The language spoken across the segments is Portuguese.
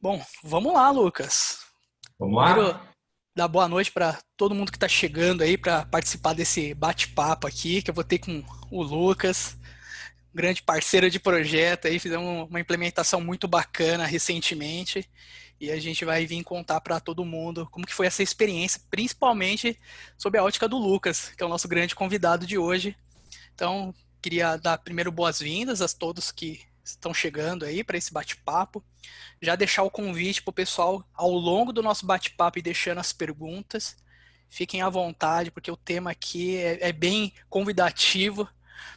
Bom, vamos lá, Lucas. Vamos Primeiro, lá? dar boa noite para todo mundo que está chegando aí para participar desse bate-papo aqui, que eu vou ter com o Lucas, grande parceiro de projeto aí, fizemos uma implementação muito bacana recentemente e a gente vai vir contar para todo mundo como que foi essa experiência, principalmente sob a ótica do Lucas, que é o nosso grande convidado de hoje. Então, queria dar primeiro boas-vindas a todos que estão chegando aí para esse bate-papo. Já deixar o convite para o pessoal ao longo do nosso bate-papo e deixando as perguntas. Fiquem à vontade, porque o tema aqui é bem convidativo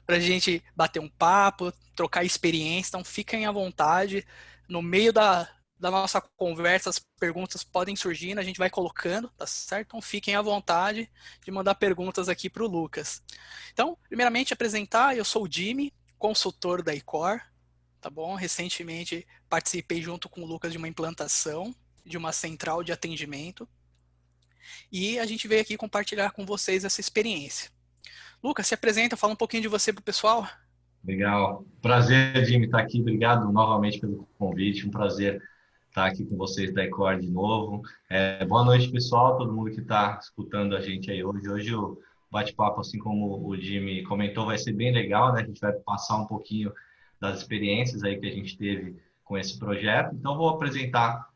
para a gente bater um papo, trocar experiência. Então, fiquem à vontade. No meio da nossa conversa, as perguntas podem surgir, a gente vai colocando, tá certo? Então, fiquem à vontade de mandar perguntas aqui para o Lucas. Então, primeiramente, apresentar, eu sou o Jimmy, consultor da ICOR, tá bom? Recentemente participei junto com o Lucas de uma implantação de uma central de atendimento e a gente veio aqui compartilhar com vocês essa experiência. Lucas, se apresenta, fala um pouquinho de você pro pessoal. Legal. Prazer, Jimmy, estar aqui. Obrigado novamente pelo convite. Um prazer estar aqui com vocês da Ecor de novo. Boa noite, pessoal, todo mundo que está escutando a gente aí hoje. Hoje o bate-papo, assim como o Jimmy comentou, vai ser bem legal, né? A gente vai passar um pouquinho das experiências aí que a gente teve com esse projeto. Então, vou apresentar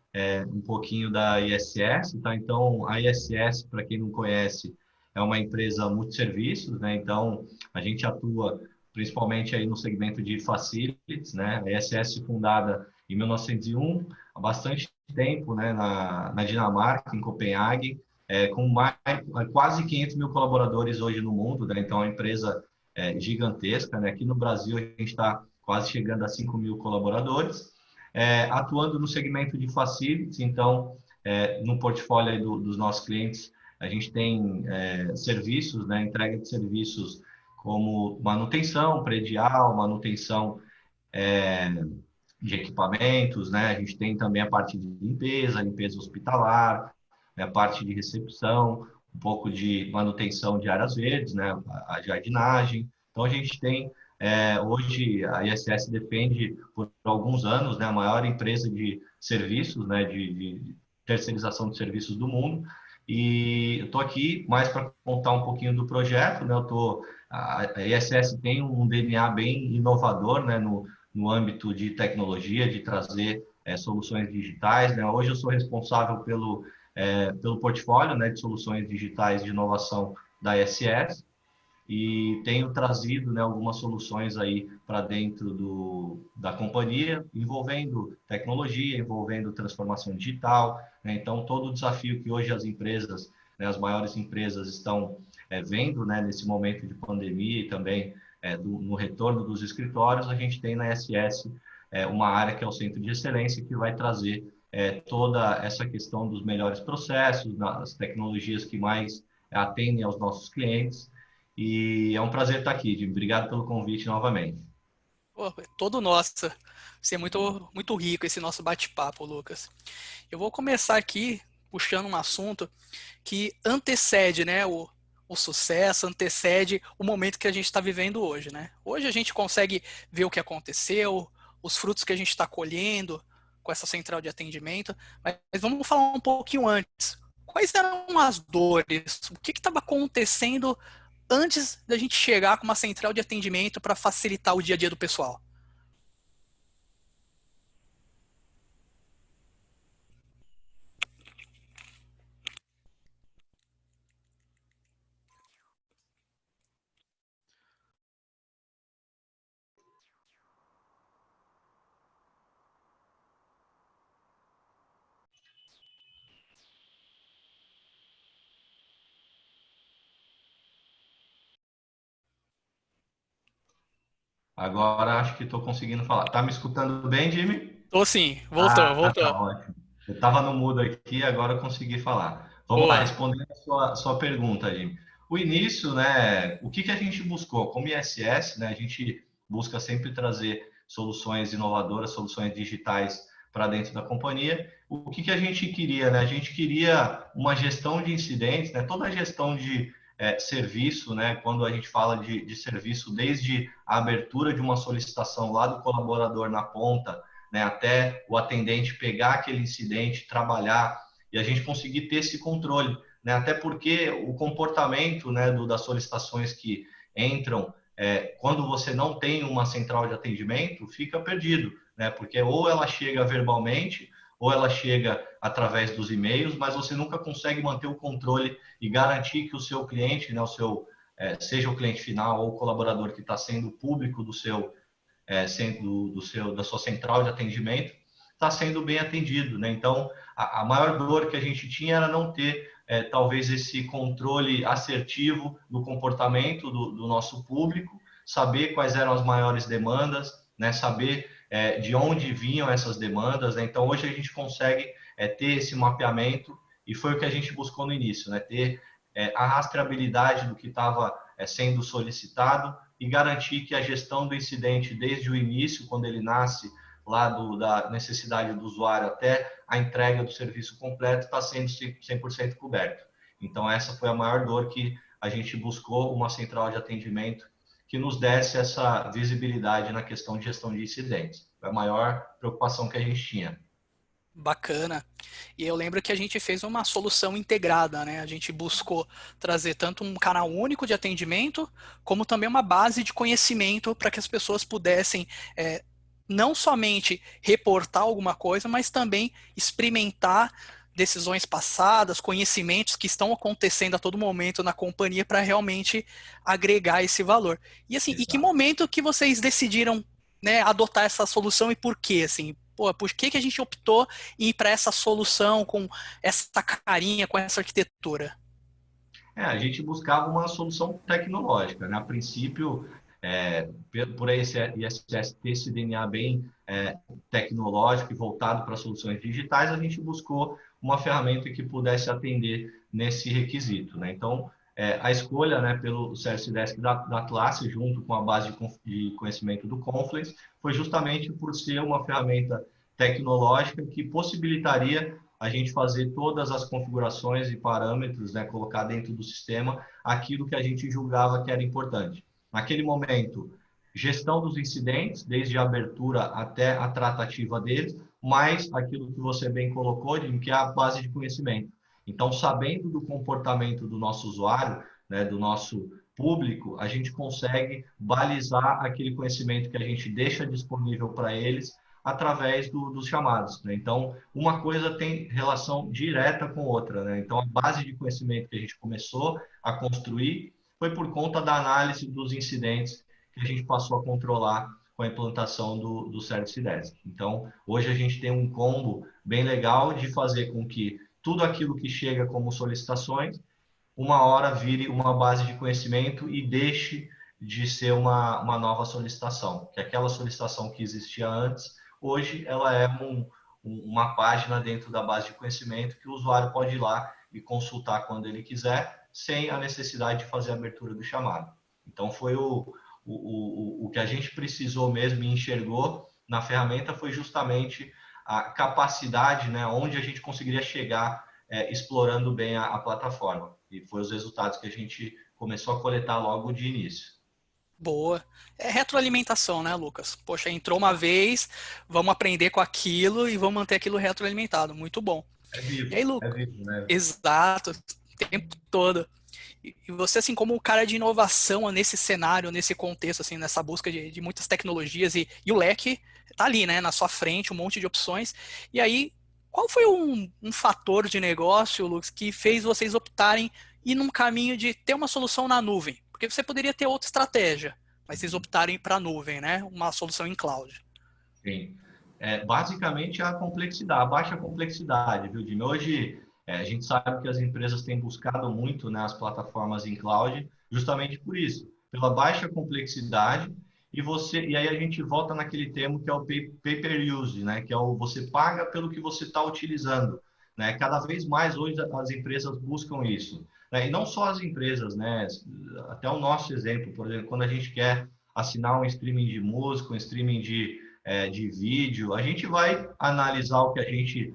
um pouquinho da ISS, tá? Então, a ISS, para quem não conhece, é uma empresa multisserviços, né? Então, a gente atua principalmente aí no segmento de facilities, né? A ISS fundada em 1901, há bastante tempo, né, na Dinamarca, em Copenhague, com quase 500 mil colaboradores hoje no mundo, né? Então, é uma empresa gigantesca, né? Aqui no Brasil, a gente está quase chegando a 5 mil colaboradores, atuando no segmento de facilities, então, no portfólio aí dos nossos clientes, a gente tem serviços, né, entrega de serviços como manutenção predial, manutenção é, de equipamentos, né? A gente tem também a parte de limpeza, limpeza hospitalar, né? A parte de recepção, um pouco de manutenção de áreas verdes, né? A jardinagem. Então a gente tem hoje a ISS defende por alguns anos, né, a maior empresa de serviços, né, de terceirização de serviços do mundo. E eu estou aqui mais para contar um pouquinho do projeto, né? A ISS tem um DNA bem inovador, né, no âmbito de tecnologia, de trazer soluções digitais, né? Hoje eu sou responsável pelo portfólio, né, de soluções digitais de inovação da ISS e tenho trazido, né, algumas soluções aí para dentro da companhia, envolvendo tecnologia, envolvendo transformação digital, né? Então, todo o desafio que hoje as empresas, né, as maiores empresas estão vendo, né, nesse momento de pandemia e também no retorno dos escritórios, a gente tem na SS uma área que é o Centro de Excelência, que vai trazer toda essa questão dos melhores processos, das tecnologias que mais atendem aos nossos clientes, e é um prazer estar aqui, Jim. Obrigado pelo convite novamente. Pô, é todo nosso. Vai ser muito rico esse nosso bate-papo, Lucas. Eu vou começar aqui puxando um assunto que antecede, né, o sucesso, antecede o momento que a gente está vivendo hoje, né? Hoje a gente consegue ver o que aconteceu, os frutos que a gente está colhendo com essa central de atendimento, mas vamos falar um pouquinho antes. Quais eram as dores? O que estava acontecendo antes da gente chegar com uma central de atendimento para facilitar o dia a dia do pessoal? Agora acho que estou conseguindo falar. Tá me escutando bem, Jimmy? Tô sim, voltou, Ah, tá voltou. ótimo. Eu estava no mudo aqui, agora eu consegui falar. Vamos lá, Boa. respondendo a sua pergunta, Jimmy. O início, né? O que a gente buscou? Como ISS, né? A gente busca sempre trazer soluções inovadoras, soluções digitais para dentro da companhia. O que a gente queria, né? A gente queria uma gestão de incidentes, né? Toda a gestão de serviço, né? Quando a gente fala de serviço, desde a abertura de uma solicitação lá do colaborador na ponta, né, até o atendente pegar aquele incidente, trabalhar e a gente conseguir ter esse controle, né, até porque o comportamento, né, das solicitações que entram quando você não tem uma central de atendimento, fica perdido, né, porque ou ela chega verbalmente ou ela chega através dos e-mails, mas você nunca consegue manter o controle e garantir que o seu cliente, né, seja o cliente final ou o colaborador que está sendo público da sua central de atendimento, está sendo bem atendido, né? Então, a maior dor que a gente tinha era não ter, talvez, esse controle assertivo do comportamento do nosso público, saber quais eram as maiores demandas, né? Saber de onde vinham essas demandas, né? Então, hoje a gente consegue ter esse mapeamento e foi o que a gente buscou no início, né? Ter a rastreabilidade do que estava sendo solicitado e garantir que a gestão do incidente desde o início, quando ele nasce, lá da necessidade do usuário até a entrega do serviço completo, está sendo 100% coberto. Então, essa foi a maior dor que a gente buscou, uma central de atendimento que nos desse essa visibilidade na questão de gestão de incidentes. Foi a maior preocupação que a gente tinha. Bacana. E eu lembro que a gente fez uma solução integrada, né? A gente buscou trazer tanto um canal único de atendimento, como também uma base de conhecimento para que as pessoas pudessem não somente reportar alguma coisa, mas também experimentar decisões passadas, conhecimentos que estão acontecendo a todo momento na companhia para realmente agregar esse valor. E assim, e que Exato. momento que vocês decidiram, né, adotar essa solução e por quê? Assim, pô, por que a gente optou em ir para essa solução com essa carinha, com essa arquitetura? A gente buscava uma solução tecnológica, né? A princípio, por esse ISS ter esse DNA bem tecnológico e voltado para soluções digitais, a gente buscou uma ferramenta que pudesse atender nesse requisito, né? Então, a escolha, né, pelo Service Desk da classe, junto com a base de conhecimento do Confluence, foi justamente por ser uma ferramenta tecnológica que possibilitaria a gente fazer todas as configurações e parâmetros, né, colocar dentro do sistema aquilo que a gente julgava que era importante. Naquele momento, gestão dos incidentes, desde a abertura até a tratativa deles, mais aquilo que você bem colocou, que é a base de conhecimento. Então, sabendo do comportamento do nosso usuário, né, do nosso público, a gente consegue balizar aquele conhecimento que a gente deixa disponível para eles através dos chamados, né? Então, uma coisa tem relação direta com outra, né? Então, a base de conhecimento que a gente começou a construir foi por conta da análise dos incidentes que a gente passou a controlar com a implantação do Service Desk. Então, hoje a gente tem um combo bem legal de fazer com que tudo aquilo que chega como solicitações, uma hora vire uma base de conhecimento e deixe de ser uma nova solicitação. Que aquela solicitação que existia antes, hoje ela é uma página dentro da base de conhecimento que o usuário pode ir lá e consultar quando ele quiser, sem a necessidade de fazer a abertura do chamado. Então, foi o que a gente precisou mesmo e enxergou na ferramenta foi justamente a capacidade, né, onde a gente conseguiria chegar explorando bem a plataforma. E foi os resultados que a gente começou a coletar logo de início. Boa. É retroalimentação, né, Lucas? Poxa, entrou uma vez, vamos aprender com aquilo e vamos manter aquilo retroalimentado. Muito bom. E aí, É Lucas? vivo, né? Exato, o tempo todo. E você, assim, como um cara de inovação nesse cenário, nesse contexto, assim, nessa busca de muitas tecnologias e o leque tá ali, né, na sua frente, um monte de opções. E aí, qual foi um fator de negócio, Lucas, que fez vocês optarem ir num caminho de ter uma solução na nuvem? Porque você poderia ter outra estratégia, mas vocês optarem para a nuvem, né? Uma solução em cloud. Sim. Basicamente, a complexidade, a baixa complexidade, viu, Jimmy? Hoje, a gente sabe que as empresas têm buscado muito, né, as plataformas em cloud, justamente por isso, pela baixa complexidade, e aí a gente volta naquele termo que é o pay-per-use, né, que é o você paga pelo que você está utilizando, né? Cada vez mais hoje as empresas buscam isso, né? E não só as empresas, né? Até o nosso exemplo, por exemplo, quando a gente quer assinar um streaming de música, um streaming de vídeo, a gente vai analisar o que a gente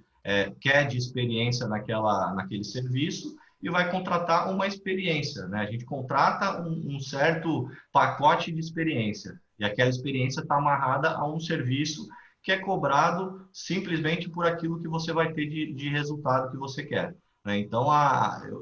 quer de experiência naquele serviço e vai contratar uma experiência, né? A gente contrata um certo pacote de experiência e aquela experiência está amarrada a um serviço que é cobrado simplesmente por aquilo que você vai ter de resultado que você quer. Né? Então,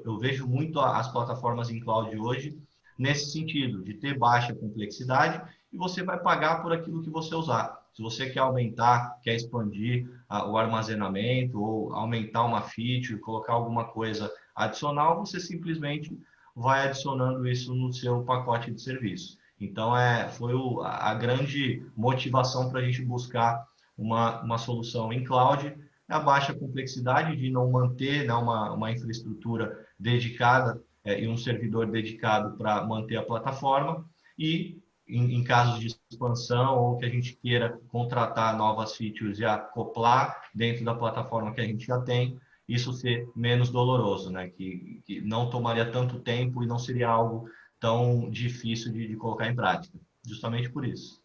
eu vejo muito as plataformas em cloud hoje nesse sentido, de ter baixa complexidade e você vai pagar por aquilo que você usar. Se você quer aumentar, quer expandir o armazenamento ou aumentar uma feature, colocar alguma coisa adicional, você simplesmente vai adicionando isso no seu pacote de serviço. Então, foi a grande motivação para a gente buscar uma solução em cloud, a baixa complexidade de não manter, né, uma infraestrutura dedicada e um servidor dedicado para manter a plataforma e, em casos de expansão ou que a gente queira contratar novas features e acoplar dentro da plataforma que a gente já tem, isso ser menos doloroso, né? Que não tomaria tanto tempo e não seria algo tão difícil de colocar em prática. Justamente por isso.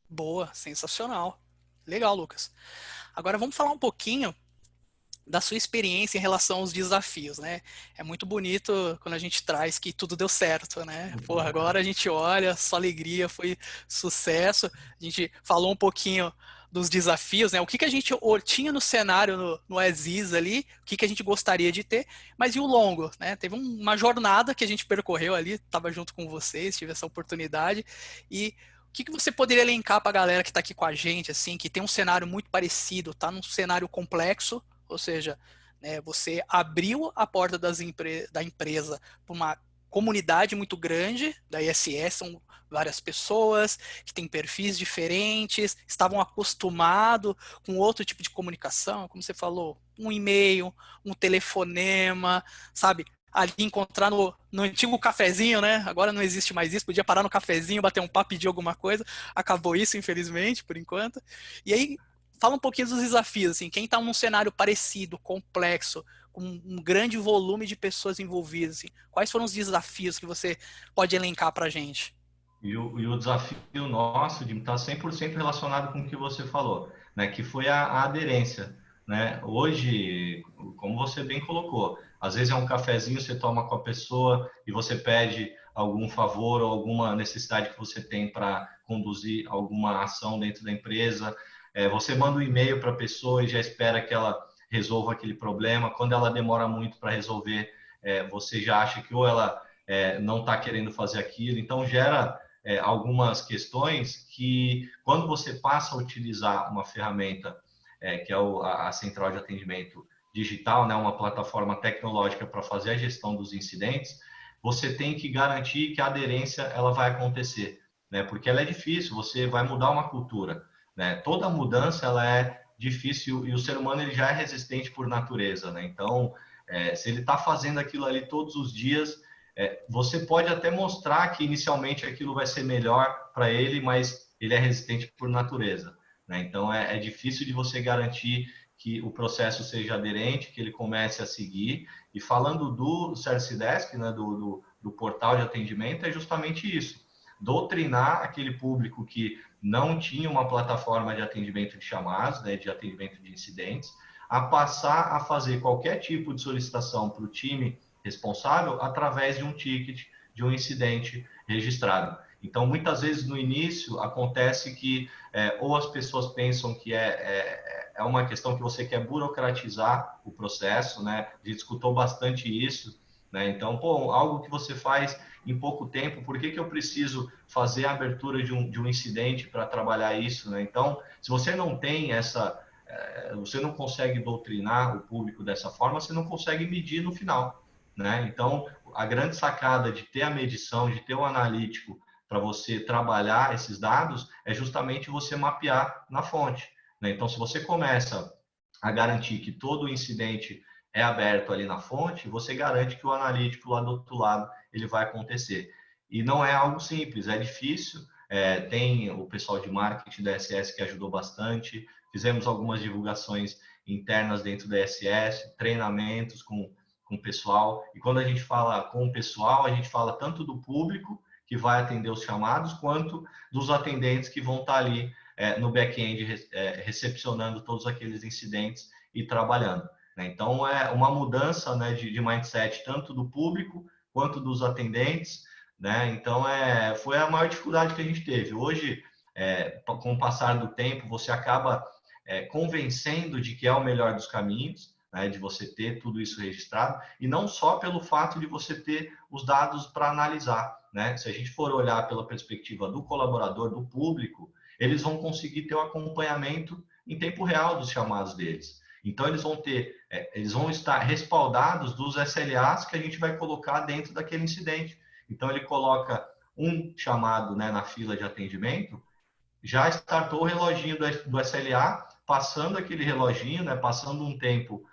Boa, sensacional. Legal, Lucas. Agora vamos falar um pouquinho da sua experiência em relação aos desafios, né? É muito bonito quando a gente traz que tudo deu certo, né? Porra, agora a gente olha, só alegria, foi sucesso. A gente falou um pouquinho dos desafios, né? O que a gente tinha no cenário no Aziz ali, o que a gente gostaria de ter, mas e o longo, né? Teve uma jornada que a gente percorreu ali, estava junto com vocês, tive essa oportunidade e o que você poderia elencar para a galera que está aqui com a gente, assim, que tem um cenário muito parecido, tá num cenário complexo, ou seja, né, você abriu a porta da empresa para uma comunidade muito grande da ISS, são várias pessoas que têm perfis diferentes, estavam acostumados com outro tipo de comunicação, como você falou, um e-mail, um telefonema, sabe? Ali encontrar no antigo cafezinho, né? Agora não existe mais isso, podia parar no cafezinho, bater um papo, pedir alguma coisa, acabou isso, infelizmente, por enquanto. E aí, fala um pouquinho dos desafios, assim, quem está num cenário parecido, complexo, com um grande volume de pessoas envolvidas, assim, quais foram os desafios que você pode elencar para a gente? E o desafio nosso de estar 100% relacionado com o que você falou, né, que foi a aderência. Né? Hoje, como você bem colocou, às vezes é um cafezinho, você toma com a pessoa e você pede algum favor ou alguma necessidade que você tem para conduzir alguma ação dentro da empresa. Você manda um e-mail para a pessoa e já espera que ela resolva aquele problema. Quando ela demora muito para resolver, você já acha que ou ela não está querendo fazer aquilo. Então, gera algumas questões que, quando você passa a utilizar uma ferramenta que é a central de atendimento digital, né, uma plataforma tecnológica para fazer a gestão dos incidentes, você tem que garantir que a aderência ela vai acontecer, né, porque ela é difícil, você vai mudar uma cultura. Né? Toda mudança ela é difícil e o ser humano ele já é resistente por natureza. Né? Então, se ele está fazendo aquilo ali todos os dias, você pode até mostrar que inicialmente aquilo vai ser melhor para ele, mas ele é resistente por natureza. Né? Então, é difícil de você garantir que o processo seja aderente, que ele comece a seguir. E falando do Service Desk, né, do portal de atendimento, é justamente isso. Doutrinar aquele público que não tinha uma plataforma de atendimento de chamados, né, de atendimento de incidentes, a passar a fazer qualquer tipo de solicitação para o time responsável através de um ticket, de um incidente registrado. Então, muitas vezes no início acontece que ou as pessoas pensam que é uma questão que você quer burocratizar o processo, né? A gente escutou bastante isso, né? Então, algo que você faz em pouco tempo, por que eu preciso fazer a abertura de um incidente para trabalhar isso, né? Então, se você não tem você não consegue doutrinar o público dessa forma, você não consegue medir no final. Né? Então, a grande sacada de ter a medição, de ter o analítico para você trabalhar esses dados, é justamente você mapear na fonte. Né? Então, se você começa a garantir que todo incidente é aberto ali na fonte, você garante que o analítico lá do outro lado ele vai acontecer. E não é algo simples, é difícil. Tem o pessoal de marketing da SS que ajudou bastante. Fizemos algumas divulgações internas dentro da SS, treinamentos com o pessoal. E quando a gente fala com o pessoal, a gente fala tanto do público que vai atender os chamados, quanto dos atendentes que vão estar ali no back-end recepcionando todos aqueles incidentes e trabalhando. Né? Então, é uma mudança, né, de mindset tanto do público quanto dos atendentes. Né? Então, foi a maior dificuldade que a gente teve. Hoje, com o passar do tempo, você acaba convencendo de que é o melhor dos caminhos, né, de você ter tudo isso registrado, e não só pelo fato de você ter os dados para analisar. Né? Se a gente for olhar pela perspectiva do colaborador, do público, eles vão conseguir ter o acompanhamento em tempo real dos chamados deles. Então, eles vão estar respaldados dos SLAs que a gente vai colocar dentro daquele incidente. Então, ele coloca um chamado, né, na fila de atendimento, já startou o reloginho do SLA, passando aquele reloginho, né, passando um tempo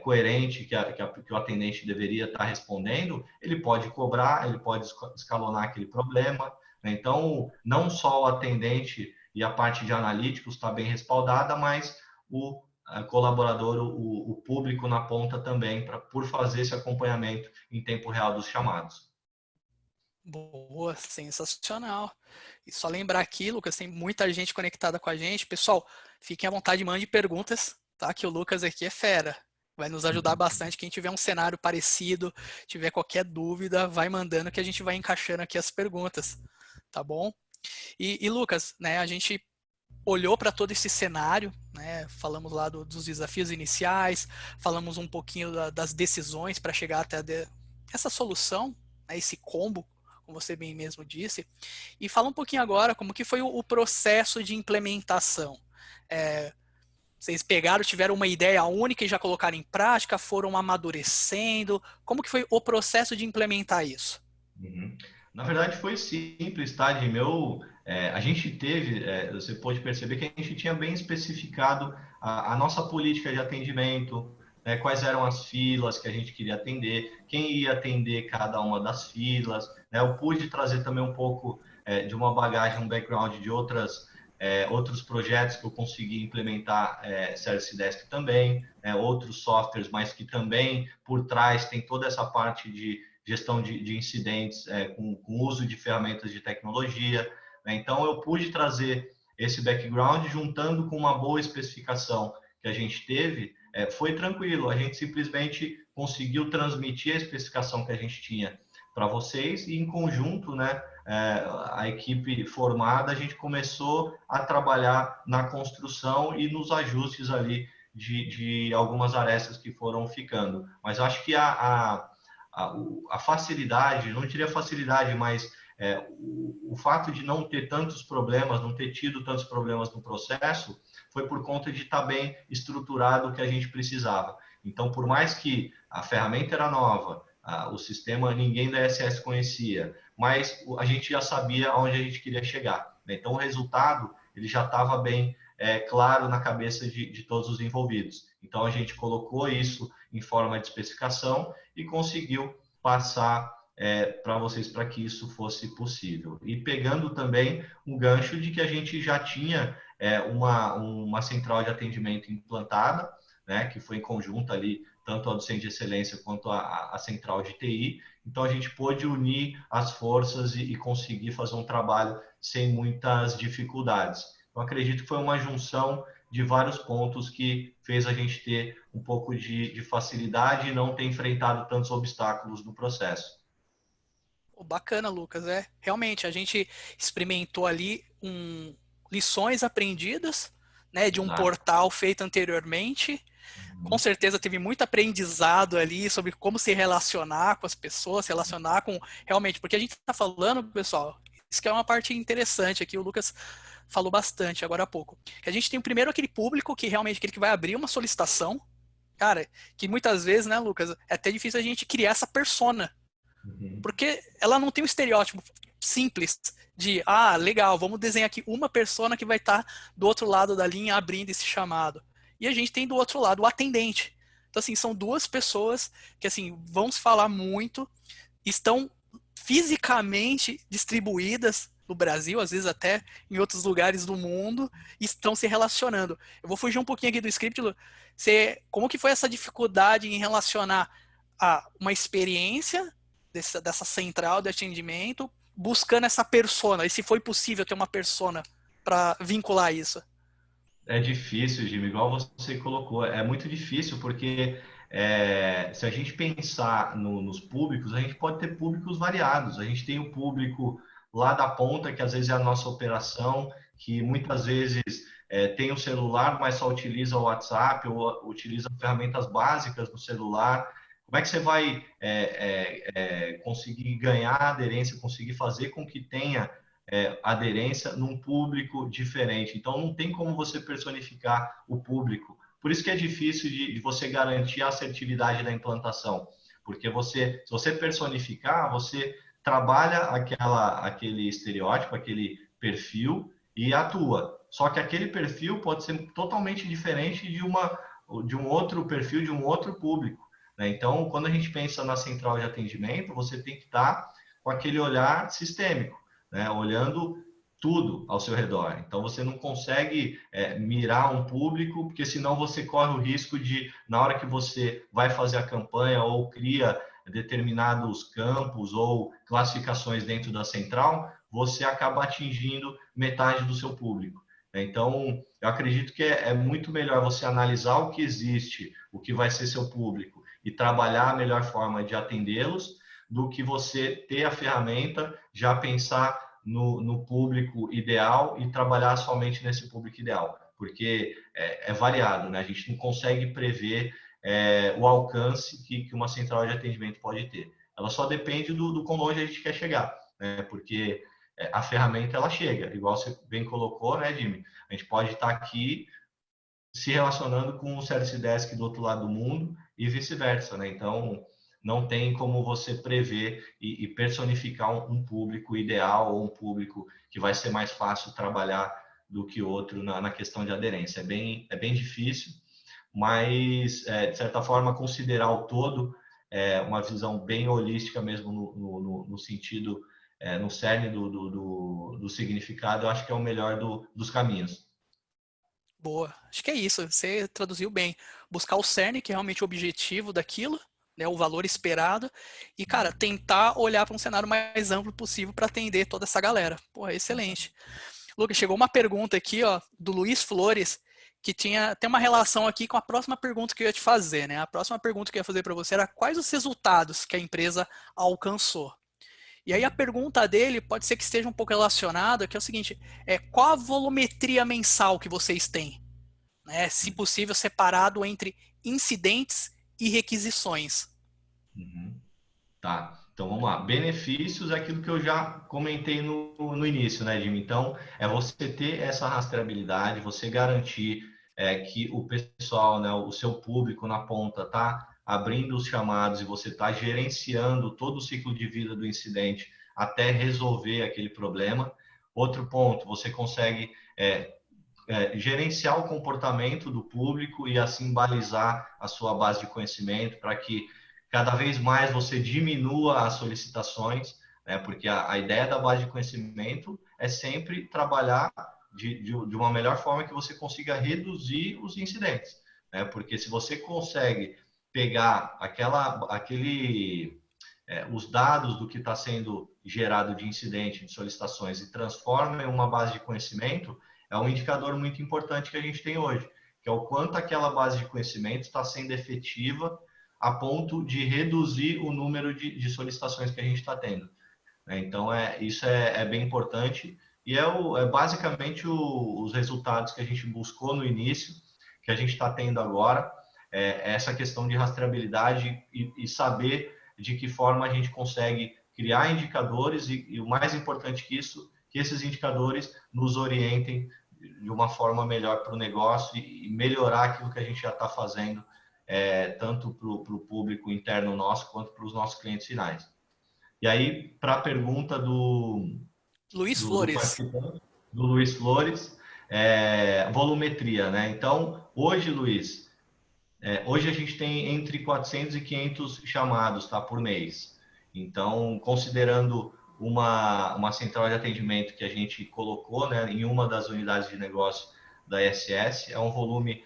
coerente que o atendente deveria estar respondendo, ele pode cobrar, ele pode escalonar aquele problema. Né? Então, não só o atendente e a parte de analíticos está bem respaldada, mas o colaborador, o público na ponta também, por fazer esse acompanhamento em tempo real dos chamados. Boa, sensacional. E só lembrar aqui, Lucas, tem muita gente conectada com a gente. Pessoal, fiquem à vontade, mande perguntas, tá? Que o Lucas aqui é fera. Vai nos ajudar bastante. Quem tiver um cenário parecido, tiver qualquer dúvida, vai mandando que a gente vai encaixando aqui as perguntas, tá bom? E Lucas, né, a gente olhou para todo esse cenário, né, falamos lá dos desafios iniciais, falamos um pouquinho das decisões para chegar até essa solução, né, esse combo, como você bem mesmo disse, e fala um pouquinho agora como que foi o processo de implementação. Vocês pegaram, tiveram uma ideia única e já colocaram em prática, foram amadurecendo, como que foi o processo de implementar isso? Uhum. Na verdade, foi simples, tá, Jimmy? A gente teve, você pode perceber que a gente tinha bem especificado a nossa política de atendimento, né, quais eram as filas que a gente queria atender, quem ia atender cada uma das filas. Né? Eu pude trazer também um pouco de uma bagagem, um background de outros projetos que eu consegui implementar Service Desk também, outros softwares, mas que também por trás tem toda essa parte de gestão de incidentes com uso de ferramentas de tecnologia. Né? Então, eu pude trazer esse background juntando com uma boa especificação que a gente teve, foi tranquilo. A gente simplesmente conseguiu transmitir a especificação que a gente tinha para vocês e, em conjunto, né, a equipe formada, a gente começou a trabalhar na construção e nos ajustes ali de algumas arestas que foram ficando. Mas eu acho que a facilidade, não diria facilidade, mas o fato de não ter tantos problemas, não ter tido tantos problemas no processo, foi por conta de estar bem estruturado o que a gente precisava. Então, por mais que a ferramenta era nova, o sistema ninguém da SS conhecia, mas a gente já sabia onde a gente queria chegar. Né? Então, o resultado ele já estava bem claro na cabeça de todos os envolvidos. Então, a gente colocou isso em forma de especificação e conseguiu passar para vocês para que isso fosse possível. E pegando também um gancho de que a gente já tinha uma central de atendimento implantada, né, que foi em conjunto ali, tanto a do Centro de Excelência quanto a central de TI. Então, a gente pôde unir as forças e conseguir fazer um trabalho sem muitas dificuldades. Eu acredito que foi uma junção de vários pontos que fez a gente ter um pouco de facilidade e não ter enfrentado tantos obstáculos no processo. Bacana, Lucas. Realmente, a gente experimentou ali lições aprendidas, né, de um Exato. portal feito anteriormente. Com certeza teve muito aprendizado ali sobre como se relacionar com as pessoas, se relacionar com realmente, porque a gente está falando, pessoal, isso que é uma parte interessante aqui, o Lucas falou bastante agora há pouco. Que a gente tem primeiro aquele público que realmente aquele que vai abrir uma solicitação, cara, que muitas vezes, né, Lucas, é até difícil a gente criar essa persona, porque ela não tem um estereótipo simples de, legal, vamos desenhar aqui uma persona que vai estar do outro lado da linha abrindo esse chamado. E a gente tem do outro lado o atendente. Então, assim, são duas pessoas que, assim, vamos falar muito, estão fisicamente distribuídas no Brasil, às vezes até em outros lugares do mundo, e estão se relacionando. Eu vou fugir um pouquinho aqui do script, Lu. Como que foi essa dificuldade em relacionar a uma experiência dessa central de atendimento, buscando essa persona, e se foi possível ter uma persona para vincular isso? É difícil, Jimmy, igual você colocou. É muito difícil porque se a gente pensar nos públicos, a gente pode ter públicos variados. A gente tem o público lá da ponta, que às vezes é a nossa operação, que muitas vezes tem o celular, mas só utiliza o WhatsApp ou utiliza ferramentas básicas no celular. Como é que você vai conseguir ganhar aderência, conseguir fazer com que tenha aderência num público diferente? Então, não tem como você personificar o público. Por isso que é difícil de você garantir a assertividade da implantação. Porque se você personificar, você trabalha aquele estereótipo, aquele perfil e atua. Só que aquele perfil pode ser totalmente diferente de um outro perfil, de um outro público, né? Então, quando a gente pensa na central de atendimento, você tem que estar com aquele olhar sistêmico, né? Olhando tudo ao seu redor. Então, você não consegue mirar um público, porque senão você corre o risco de, na hora que você vai fazer a campanha ou cria determinados campos ou classificações dentro da central, você acaba atingindo metade do seu público. Então, eu acredito que é muito melhor você analisar o que existe, o que vai ser seu público e trabalhar a melhor forma de atendê-los, do que você ter a ferramenta, já pensar no público ideal e trabalhar somente nesse público ideal, porque é variado, né? A gente não consegue prever o alcance que uma central de atendimento pode ter. Ela só depende do quão longe a gente quer chegar, né? Porque a ferramenta ela chega, igual você bem colocou, né, Jimmy? A gente pode estar aqui se relacionando com o Service Desk do outro lado do mundo e vice-versa, né? Então, não tem como você prever e personificar um público ideal ou um público que vai ser mais fácil trabalhar do que outro na questão de aderência. É bem difícil, mas, de certa forma, considerar o todo, uma visão bem holística mesmo no sentido, no cerne do significado, eu acho que é o melhor dos caminhos. Boa. Acho que é isso. Você traduziu bem. Buscar o cerne, que é realmente o objetivo daquilo, né, o valor esperado, e, cara, tentar olhar para um cenário mais amplo possível para atender toda essa galera. Porra, excelente. Lucas, chegou uma pergunta aqui, ó, do Luiz Flores, que tem uma relação aqui com a próxima pergunta que eu ia te fazer, né? A próxima pergunta que eu ia fazer para você era quais os resultados que a empresa alcançou. E aí a pergunta dele pode ser que esteja um pouco relacionada, que é o seguinte, qual a volumetria mensal que vocês têm? Né? Se possível, separado entre incidentes e requisições. Uhum. Tá, então vamos lá. Benefícios é aquilo que eu já comentei no início, né, Jimmy? Então, é você ter essa rastreabilidade, você garantir que o pessoal, né, o seu público na ponta tá abrindo os chamados e você tá gerenciando todo o ciclo de vida do incidente até resolver aquele problema. Outro ponto, você consegue gerenciar o comportamento do público e assim balizar a sua base de conhecimento para que cada vez mais você diminua as solicitações, né? Porque a ideia da base de conhecimento é sempre trabalhar de uma melhor forma que você consiga reduzir os incidentes, né? Porque se você consegue pegar os dados do que está sendo gerado de incidente, de solicitações e transforma em uma base de conhecimento, é um indicador muito importante que a gente tem hoje, que é o quanto aquela base de conhecimento está sendo efetiva a ponto de reduzir o número de solicitações que a gente está tendo. Então, isso é bem importante e basicamente os resultados que a gente buscou no início, que a gente está tendo agora, essa questão de rastreabilidade e saber de que forma a gente consegue criar indicadores e o mais importante que isso, que esses indicadores nos orientem de uma forma melhor para o negócio e melhorar aquilo que a gente já está fazendo, tanto para o público interno nosso quanto para os nossos clientes finais. E aí, para a pergunta Luiz do Flores. participante, do Luiz Flores, volumetria, né? Então, hoje, Luiz, hoje a gente tem entre 400 e 500 chamados, tá, por mês. Então, considerando uma central de atendimento que a gente colocou, né, em uma das unidades de negócio da ISS, é um volume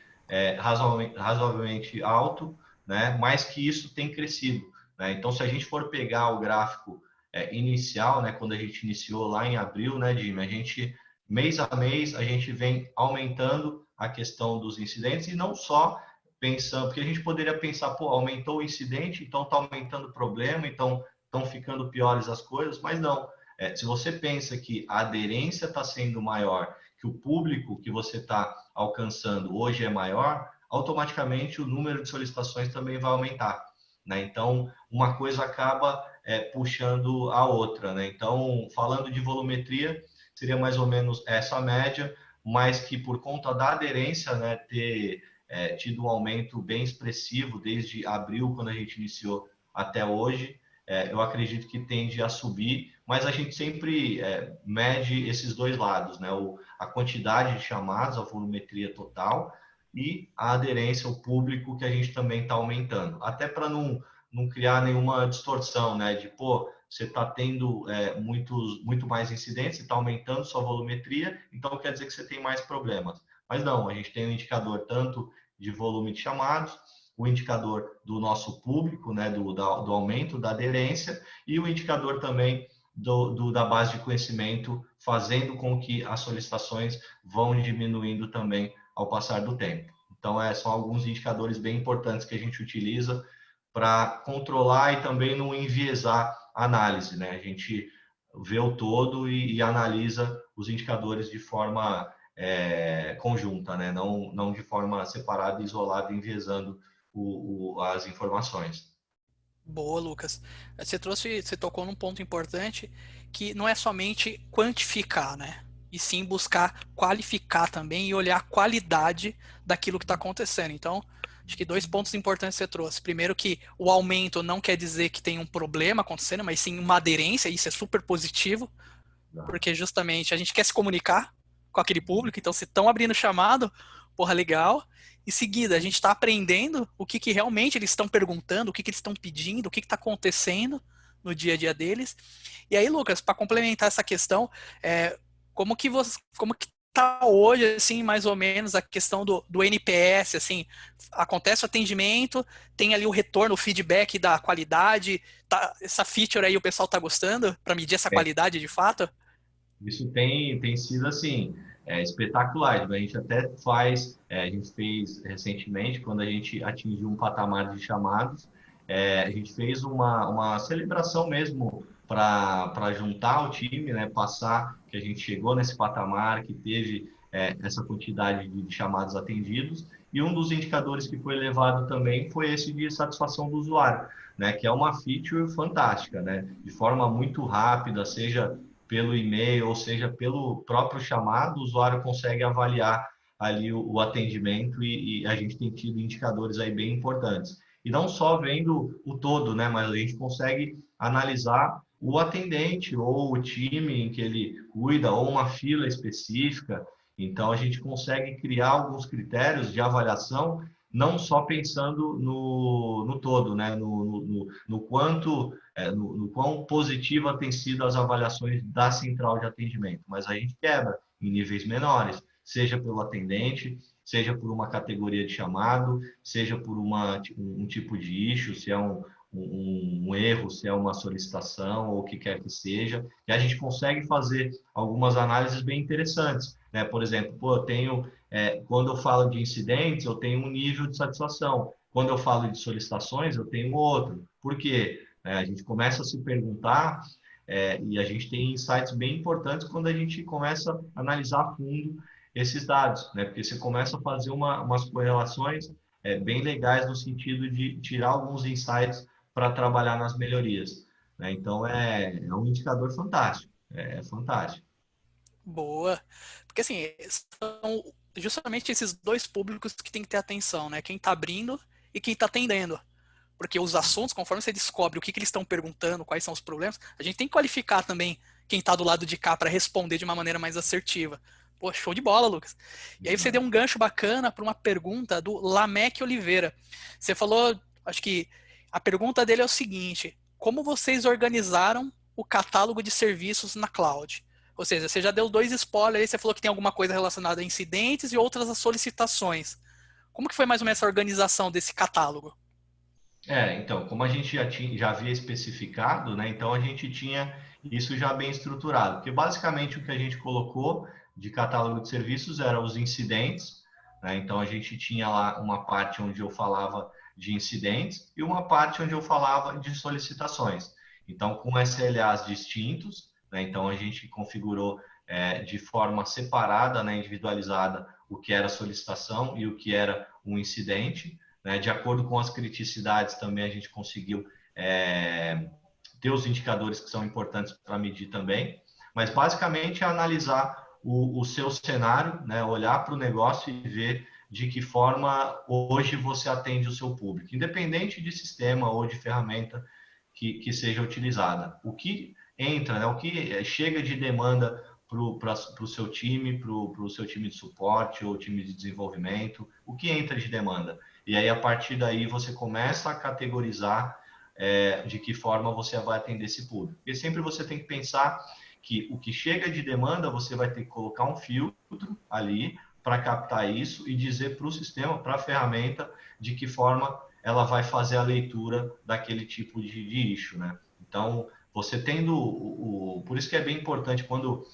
razoavelmente alto, né, mas que isso tem crescido, né? Então, se a gente for pegar o gráfico inicial, né, quando a gente iniciou lá em abril, né, Jimmy, a gente, mês a mês, a gente vem aumentando a questão dos incidentes e não só pensando, porque a gente poderia pensar, pô, aumentou o incidente, então está aumentando o problema, então estão ficando piores as coisas, mas não. Se você pensa que a aderência está sendo maior, que o público que você está alcançando hoje é maior, automaticamente o número de solicitações também vai aumentar, né? Então, uma coisa acaba puxando a outra, né? Então, falando de volumetria, seria mais ou menos essa média, mas que por conta da aderência, né, ter tido um aumento bem expressivo desde abril, quando a gente iniciou, até hoje, eu acredito que tende a subir, mas a gente sempre mede esses dois lados, né? A quantidade de chamados, a volumetria total e a aderência, o público que a gente também está aumentando. Até para não criar nenhuma distorção, né? De, pô, você está tendo muito mais incidentes, você está aumentando sua volumetria, então quer dizer que você tem mais problemas. Mas não, a gente tem um indicador tanto de volume de chamados, o indicador do nosso público, né, do aumento da aderência, e o indicador também da base de conhecimento, fazendo com que as solicitações vão diminuindo também ao passar do tempo. Então, são alguns indicadores bem importantes que a gente utiliza para controlar e também não enviesar a análise, né? A gente vê o todo e analisa os indicadores de forma conjunta, né? Não de forma separada, isolada, enviesando as informações. Boa, Lucas. Você tocou num ponto importante que não é somente quantificar, né? E sim buscar qualificar também e olhar a qualidade daquilo que está acontecendo. Então, acho que dois pontos importantes você trouxe. Primeiro, que o aumento não quer dizer que tem um problema acontecendo, mas sim uma aderência, isso é super positivo, porque justamente a gente quer se comunicar com aquele público, então se estão abrindo chamado, porra, legal. Em seguida, a gente está aprendendo o que realmente eles estão perguntando, o que eles estão pedindo, o que está acontecendo no dia a dia deles. E aí, Lucas, para complementar essa questão, como que tá hoje, assim, mais ou menos, a questão do NPS, assim, acontece o atendimento, tem ali o retorno, o feedback da qualidade, essa feature aí o pessoal tá gostando para medir essa qualidade de fato? Isso tem sido assim espetacular. A gente até faz, a gente fez recentemente, quando a gente atingiu um patamar de chamados, a gente fez uma celebração mesmo para juntar o time, né? Passar que a gente chegou nesse patamar, que teve essa quantidade de chamados atendidos. E um dos indicadores que foi levado também foi esse de satisfação do usuário, né? Que é uma feature fantástica, né? De forma muito rápida, seja pelo e-mail, ou seja, pelo próprio chamado, o usuário consegue avaliar ali o atendimento e a gente tem tido indicadores aí bem importantes. E não só vendo o todo, né, mas a gente consegue analisar o atendente ou o time em que ele cuida ou uma fila específica. Então, a gente consegue criar alguns critérios de avaliação, não só pensando no todo, né, no quanto no quão positiva tem sido as avaliações da central de atendimento, mas a gente quebra em níveis menores, seja pelo atendente, seja por uma categoria de chamado, seja por um tipo de issue, se é um erro, se é uma solicitação ou o que quer que seja, e a gente consegue fazer algumas análises bem interessantes, né? Por exemplo, eu tenho, quando eu falo de incidentes, eu tenho um nível de satisfação, quando eu falo de solicitações, eu tenho outro. Por quê? A gente começa a se perguntar e a gente tem insights bem importantes quando a gente começa a analisar a fundo esses dados, né? Porque você começa a fazer umas correlações bem legais no sentido de tirar alguns insights para trabalhar nas melhorias, né? Então, é um indicador fantástico, é fantástico. Boa. Porque assim, são justamente esses dois públicos que tem que ter atenção, né? Quem está abrindo e quem está atendendo. Porque os assuntos, conforme você descobre o que eles estão perguntando, quais são os problemas, a gente tem que qualificar também quem está do lado de cá para responder de uma maneira mais assertiva. Pô, show de bola, Lucas. E aí você deu um gancho bacana para uma pergunta do Lamec Oliveira. Você falou, acho que a pergunta dele é o seguinte: como vocês organizaram o catálogo de serviços na cloud? Ou seja, você já deu dois spoilers aí, você falou que tem alguma coisa relacionada a incidentes e outras a solicitações. Como que foi mais ou menos essa organização desse catálogo? Então, como a gente já havia especificado, né, então a gente tinha isso já bem estruturado, porque basicamente o que a gente colocou de catálogo de serviços eram os incidentes, né, então a gente tinha lá uma parte onde eu falava de incidentes e uma parte onde eu falava de solicitações. Então, com SLAs distintos, né, então a gente configurou de forma separada, né, individualizada, o que era solicitação e o que era um incidente. Né? De acordo com as criticidades, também a gente conseguiu ter os indicadores que são importantes para medir também. Mas, basicamente, é analisar o seu cenário, né? Olhar para o negócio e ver de que forma hoje você atende o seu público, independente de sistema ou de ferramenta que seja utilizada. O que entra, né? O que chega de demanda para o seu time, para o seu time de suporte ou time de desenvolvimento, o que entra de demanda. E aí, a partir daí, você começa a categorizar de que forma você vai atender esse público. Porque sempre você tem que pensar que o que chega de demanda, você vai ter que colocar um filtro ali para captar isso e dizer para o sistema, para a ferramenta, de que forma ela vai fazer a leitura daquele tipo de issue, né? Então, você tendo por isso que é bem importante quando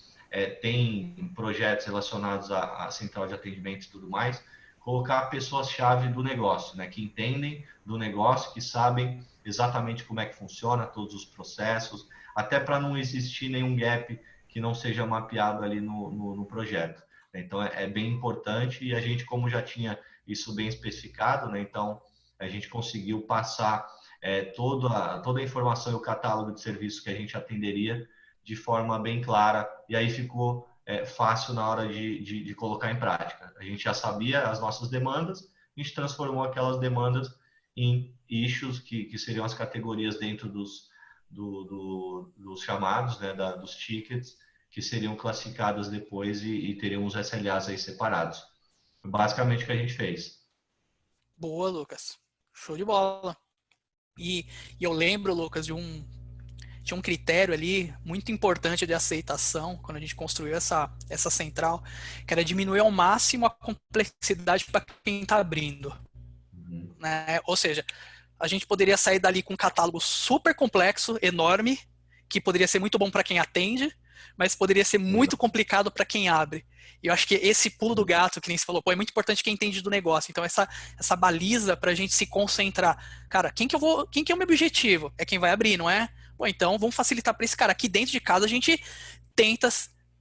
tem projetos relacionados à central de atendimento e tudo mais, colocar pessoas-chave do negócio, né? Que entendem do negócio, que sabem exatamente como é que funciona, todos os processos, até para não existir nenhum gap que não seja mapeado ali no projeto. Então, é bem importante e a gente, como já tinha isso bem especificado, né? Então, a gente conseguiu passar toda a informação e o catálogo de serviços que a gente atenderia de forma bem clara e aí ficou fácil na hora de colocar em prática. A gente já sabia as nossas demandas, a gente transformou aquelas demandas em issues, que seriam as categorias dentro dos chamados, né, dos tickets, que seriam classificadas depois e teriam os SLAs aí separados. Basicamente o que a gente fez. Boa, Lucas. Show de bola. E eu lembro, Lucas, de um critério ali muito importante de aceitação quando a gente construiu essa central, que era diminuir ao máximo a complexidade para quem está abrindo. Uhum. Né? Ou seja, a gente poderia sair dali com um catálogo super complexo, enorme, que poderia ser muito bom para quem atende, mas poderia ser muito complicado para quem abre. E eu acho que esse pulo do gato, que nem você falou, é muito importante quem entende do negócio. Então, essa baliza para a gente se concentrar. Cara, quem que é o meu objetivo? É quem vai abrir, não é? Pô, então vamos facilitar para esse cara. Aqui dentro de casa a gente tenta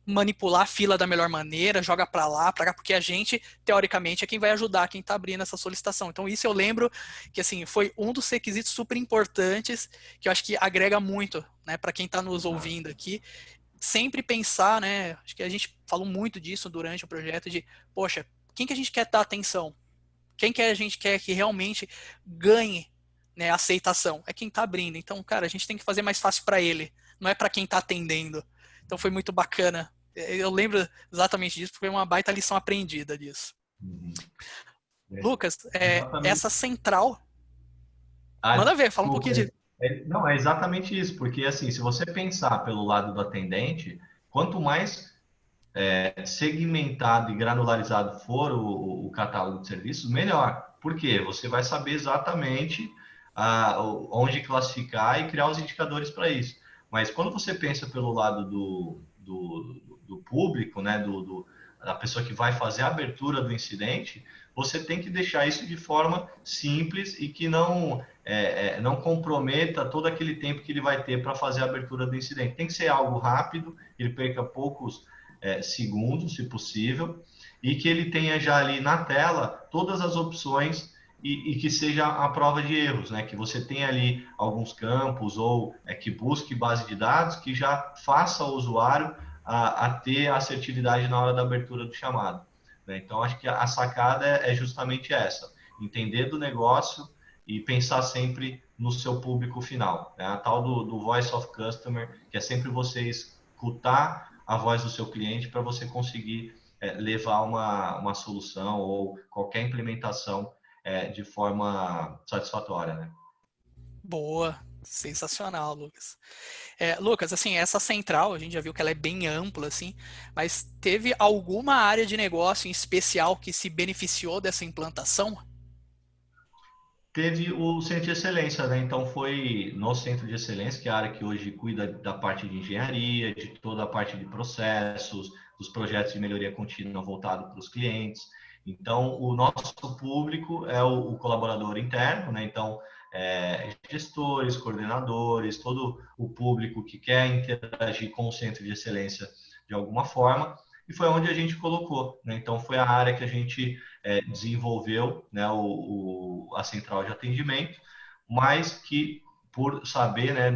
manipular a fila da melhor maneira, joga para lá, para cá, porque a gente, teoricamente, é quem vai ajudar quem está abrindo essa solicitação. Então, isso eu lembro que, assim, foi um dos requisitos super importantes que eu acho que agrega muito, né, para quem está nos ouvindo aqui. Sempre pensar, né, acho que a gente falou muito disso durante o projeto, de, poxa, quem que a gente quer dar atenção? Quem que a gente quer que realmente ganhe, né, aceitação? É quem está abrindo. Então, cara, a gente tem que fazer mais fácil para ele, não é para quem está atendendo. Então foi muito bacana. Eu lembro exatamente disso, porque foi uma baita lição aprendida disso. Uhum. Lucas, Exatamente. essa central. Manda ver, fala um Desculpa. pouquinho de. Não, é exatamente isso, porque assim, se você pensar pelo lado do atendente, quanto mais segmentado e granularizado for o catálogo de serviços, melhor. Por quê? Você vai saber exatamente onde classificar e criar os indicadores para isso. Mas quando você pensa pelo lado do público, né, da pessoa que vai fazer a abertura do incidente, você tem que deixar isso de forma simples e que não comprometa todo aquele tempo que ele vai ter para fazer a abertura do incidente. Tem que ser algo rápido, ele perca poucos segundos, se possível, e que ele tenha já ali na tela todas as opções e que seja a prova de erros, né? Que você tenha ali alguns campos ou que busque base de dados que já faça o usuário a ter assertividade na hora da abertura do chamado. Né? Então, acho que a sacada é justamente essa: entender do negócio e pensar sempre no seu público final. Né? A tal do Voice of Customer, que é sempre você escutar a voz do seu cliente para você conseguir levar uma solução ou qualquer implementação de forma satisfatória, né? Boa, sensacional, Lucas. Lucas, assim, essa central, a gente já viu que ela é bem ampla, assim, mas teve alguma área de negócio em especial que se beneficiou dessa implantação? Teve o Centro de Excelência, né? Então foi no Centro de Excelência, que é a área que hoje cuida da parte de engenharia, de toda a parte de processos, dos projetos de melhoria contínua voltado para os clientes. Então, o nosso público é o colaborador interno, né? Então, gestores, coordenadores, todo o público que quer interagir com o Centro de Excelência de alguma forma, e foi onde a gente colocou, né? Então, foi a área que a gente desenvolveu, né, a central de atendimento, mas que, por saber, né,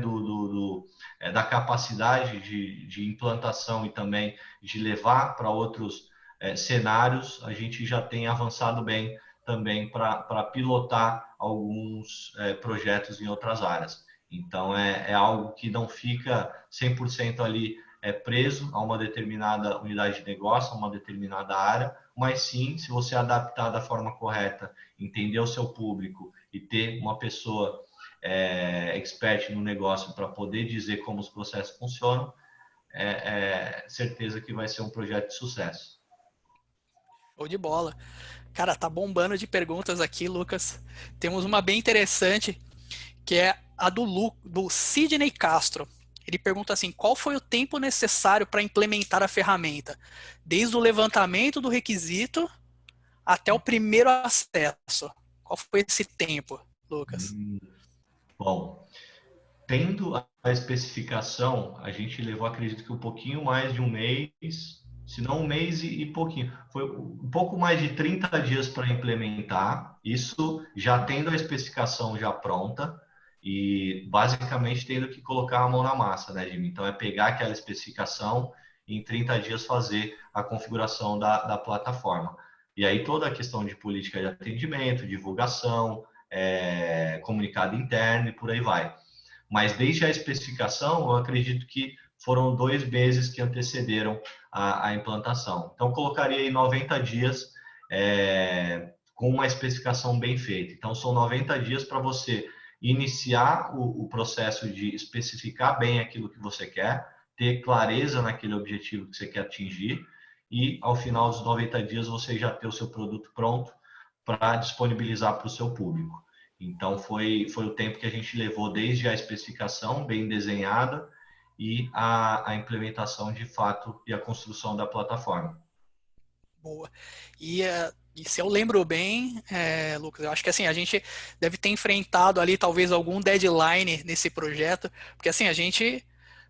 da capacidade de implantação e também de levar para outros cenários, a gente já tem avançado bem também para pilotar alguns projetos em outras áreas. Então, é algo que não fica 100% ali preso a uma determinada unidade de negócio, a uma determinada área, mas sim, se você adaptar da forma correta, entender o seu público e ter uma pessoa expert no negócio para poder dizer como os processos funcionam, certeza que vai ser um projeto de sucesso. Show de bola. Cara, tá bombando de perguntas aqui, Lucas. Temos uma bem interessante, que é a do Sidney Castro. Ele pergunta assim: qual foi o tempo necessário para implementar a ferramenta? Desde o levantamento do requisito até o primeiro acesso. Qual foi esse tempo, Lucas? Bom, tendo a especificação, a gente levou, acredito que um pouquinho mais de um mês, se não um mês e pouquinho. Foi um pouco mais de 30 dias para implementar, isso já tendo a especificação já pronta e basicamente tendo que colocar a mão na massa, né, Jimmy? Então, é pegar aquela especificação e em 30 dias fazer a configuração da plataforma. E aí toda a questão de política de atendimento, divulgação, comunicado interno e por aí vai. Mas desde a especificação, eu acredito que foram 2 meses que antecederam a implantação. Então, colocaria aí 90 dias com uma especificação bem feita. Então, são 90 dias para você iniciar o processo de especificar bem aquilo que você quer, ter clareza naquele objetivo que você quer atingir e, ao final dos 90 dias, você já ter o seu produto pronto para disponibilizar para o seu público. Então, foi o tempo que a gente levou desde a especificação bem desenhada e a implementação de fato e a construção da plataforma. Boa. E se eu lembro bem, Lucas, eu acho que assim, a gente deve ter enfrentado ali talvez algum deadline nesse projeto, porque assim, a gente,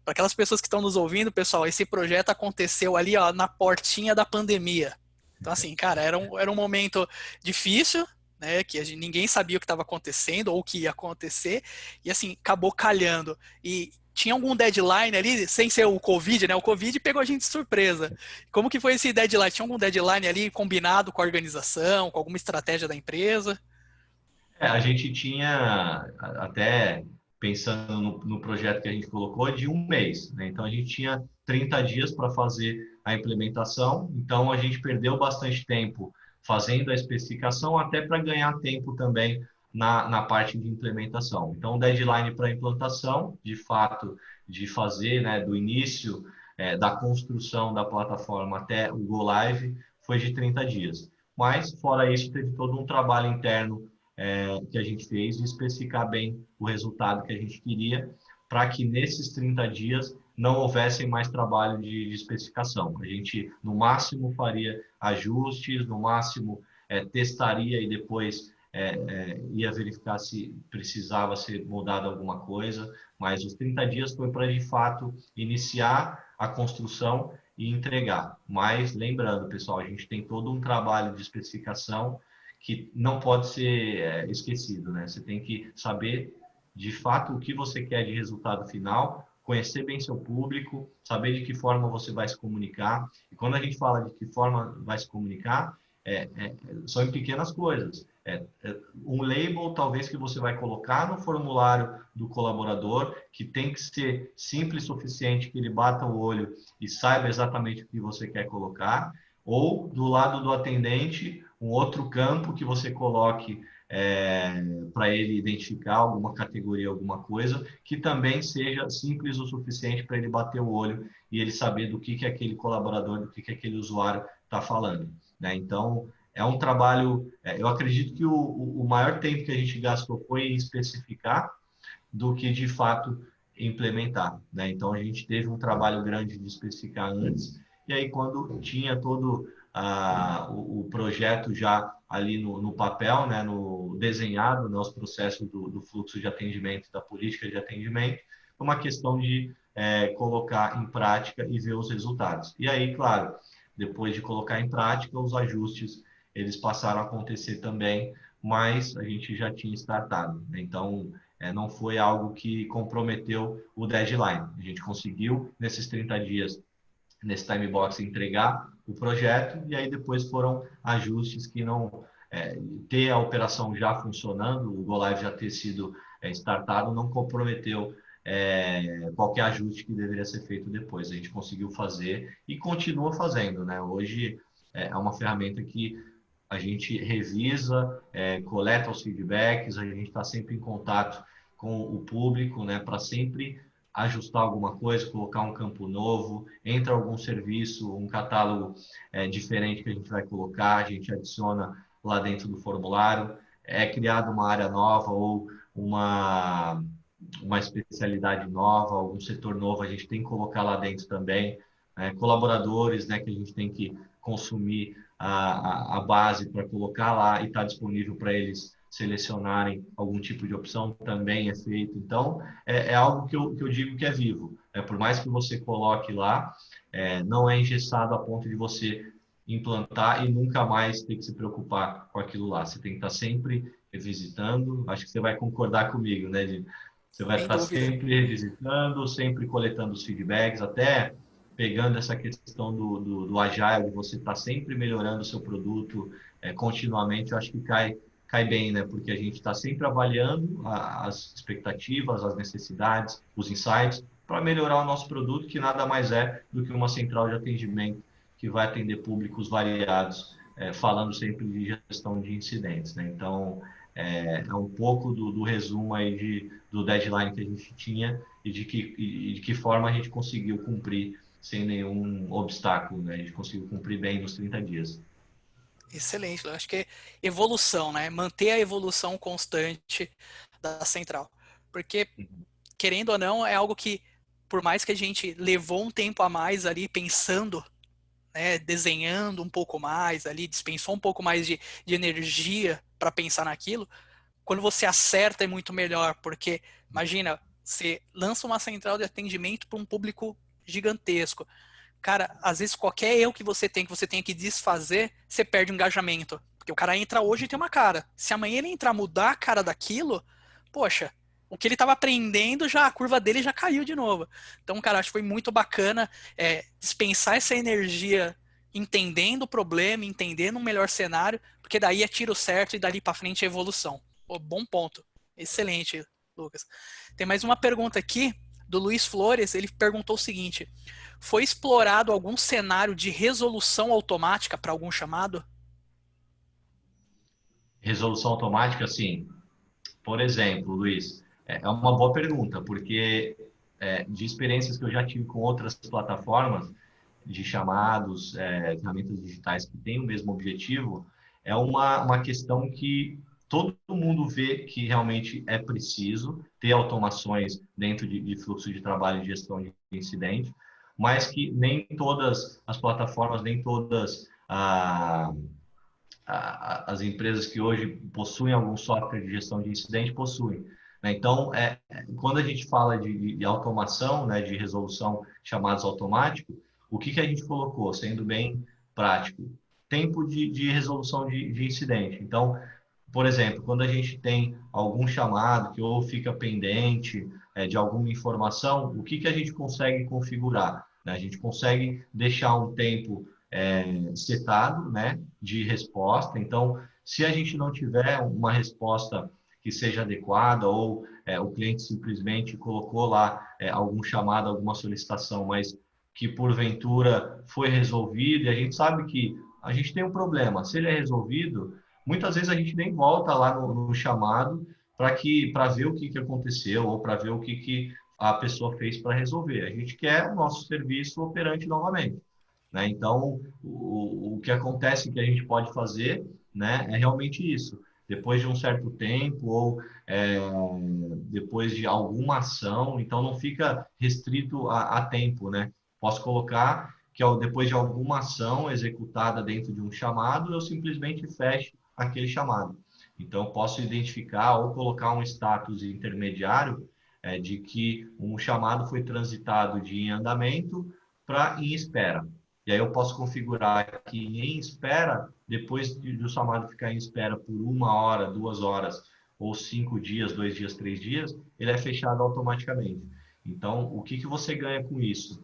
para aquelas pessoas que estão nos ouvindo, pessoal, esse projeto aconteceu ali, ó, na portinha da pandemia. Então, assim, cara, era um momento difícil, né, que ninguém sabia o que estava acontecendo ou o que ia acontecer, e assim, acabou calhando. E tinha algum deadline ali, sem ser o Covid, né? O Covid pegou a gente de surpresa. Como que foi esse deadline? Tinha algum deadline ali combinado com a organização, com alguma estratégia da empresa? A gente tinha, até pensando no projeto que a gente colocou, de um mês, né? Então, a gente tinha 30 dias para fazer a implementação, então a gente perdeu bastante tempo fazendo a especificação, até para ganhar tempo também na parte de implementação. Então, o deadline para a implantação, de fato, de fazer, né, do início da construção da plataforma até o Go Live, foi de 30 dias. Mas, fora isso, teve todo um trabalho interno que a gente fez e especificar bem o resultado que a gente queria para que nesses 30 dias não houvessem mais trabalho de especificação. A gente, no máximo, faria ajustes, no máximo, testaria e depois ia verificar se precisava ser mudado alguma coisa, mas os 30 dias foi para, de fato, iniciar a construção e entregar. Mas, lembrando, pessoal, a gente tem todo um trabalho de especificação que não pode ser esquecido, né? Você tem que saber de fato o que você quer de resultado final, conhecer bem seu público, saber de que forma você vai se comunicar. E quando a gente fala de que forma vai se comunicar, são em pequenas coisas. Um label, talvez, que você vai colocar no formulário do colaborador, que tem que ser simples o suficiente que ele bata o olho e saiba exatamente o que você quer colocar, ou do lado do atendente, um outro campo que você coloque para ele identificar alguma categoria, alguma coisa, que também seja simples o suficiente para ele bater o olho e ele saber do que aquele colaborador, do que aquele usuário está falando, né? Então, é um trabalho, eu acredito que o maior tempo que a gente gastou foi em especificar do que, de fato, implementar, né? Então, a gente teve um trabalho grande de especificar antes, e aí quando tinha todo o projeto já ali no papel, né, no desenhado, né, os processos do fluxo de atendimento, da política de atendimento, é uma questão de colocar em prática e ver os resultados. E aí, claro, depois de colocar em prática, os ajustes eles passaram a acontecer também, mas a gente já tinha startado. Então, não foi algo que comprometeu o deadline. A gente conseguiu, nesses 30 dias, nesse time box, entregar o projeto, e aí depois foram ajustes que não... ter a operação já funcionando, o Go Live já ter sido startado, não comprometeu qualquer ajuste que deveria ser feito depois. A gente conseguiu fazer e continua fazendo, né? Hoje é uma ferramenta que a gente revisa, coleta os feedbacks, a gente está sempre em contato com o público, né, para sempre ajustar alguma coisa, colocar um campo novo, entra algum serviço, um catálogo diferente que a gente vai colocar, a gente adiciona lá dentro do formulário, é criada uma área nova ou uma especialidade nova, algum setor novo, a gente tem que colocar lá dentro também, colaboradores, né, que a gente tem que consumir a base para colocar lá e está disponível para eles selecionarem algum tipo de opção, também é feito. Então, é algo que eu digo que é vivo. Por mais que você coloque lá, não é engessado a ponto de você implantar e nunca mais ter que se preocupar com aquilo lá. Você tem que estar sempre revisitando. Acho que você vai concordar comigo, né, Di? Você vai Sem estar dúvida. sempre revisitando, sempre coletando os feedbacks, até pegando essa questão do Agile, de você estar sempre melhorando o seu produto continuamente, eu acho que cai bem, né? Porque a gente está sempre avaliando as expectativas, as necessidades, os insights, para melhorar o nosso produto, que nada mais é do que uma central de atendimento que vai atender públicos variados, falando sempre de gestão de incidentes, né? Então, é um pouco do resumo aí do deadline que a gente tinha e de que forma a gente conseguiu cumprir sem nenhum obstáculo, né? A gente conseguiu cumprir bem nos 30 dias. Excelente. Eu acho que é evolução, né? Manter a evolução constante da central. Porque, querendo ou não, é algo que, por mais que a gente levou um tempo a mais ali pensando, né, desenhando um pouco mais ali, dispensou um pouco mais de energia para pensar naquilo, quando você acerta é muito melhor, porque imagina, você lança uma central de atendimento para um público gigantesco. Cara, às vezes qualquer erro que você tenha que desfazer, você perde o engajamento. Porque o cara entra hoje e tem uma cara. Se amanhã ele entrar mudar a cara daquilo, poxa, o que ele estava aprendendo, já a curva dele já caiu de novo. Então, cara, acho que foi muito bacana dispensar essa energia entendendo o problema, entendendo um melhor cenário, porque daí é tiro certo e dali para frente é evolução. Pô, bom ponto. Excelente, Lucas. Tem mais uma pergunta aqui do Luiz Flores. Ele perguntou o seguinte: foi explorado algum cenário de resolução automática para algum chamado? Resolução automática, sim. Por exemplo, Luiz, é uma boa pergunta, porque de experiências que eu já tive com outras plataformas de chamados, ferramentas digitais que têm o mesmo objetivo, é uma questão que todo mundo vê que realmente é preciso ter automações dentro de fluxo de trabalho e gestão de incidente, mas que nem todas as plataformas, nem todas as empresas que hoje possuem algum software de gestão de incidente possuem, né? Então, quando a gente fala de automação, né, de resolução chamados automáticos, o que a gente colocou, sendo bem prático? Tempo de resolução de incidente. Então, por exemplo, quando a gente tem algum chamado que ou fica pendente de alguma informação, o que a gente consegue configurar, né? A gente consegue deixar um tempo setado, né, de resposta. Então, se a gente não tiver uma resposta que seja adequada ou o cliente simplesmente colocou lá algum chamado, alguma solicitação, mas que porventura foi resolvido, e a gente sabe que a gente tem um problema. Se ele é resolvido, muitas vezes a gente nem volta lá no chamado para ver o que aconteceu ou para ver o que a pessoa fez para resolver. A gente quer o nosso serviço operante novamente, né? Então, o que acontece que a gente pode fazer, né, é realmente isso. Depois de um certo tempo ou depois de alguma ação, então não fica restrito a tempo, né? Posso colocar que depois de alguma ação executada dentro de um chamado, eu simplesmente fecho aquele chamado. Então, posso identificar ou colocar um status intermediário de que um chamado foi transitado de em andamento para em espera. E aí eu posso configurar que em espera, depois do chamado ficar em espera por 1 hora, 2 horas, ou 5 dias, 2 dias, 3 dias, ele é fechado automaticamente. Então, o que você ganha com isso?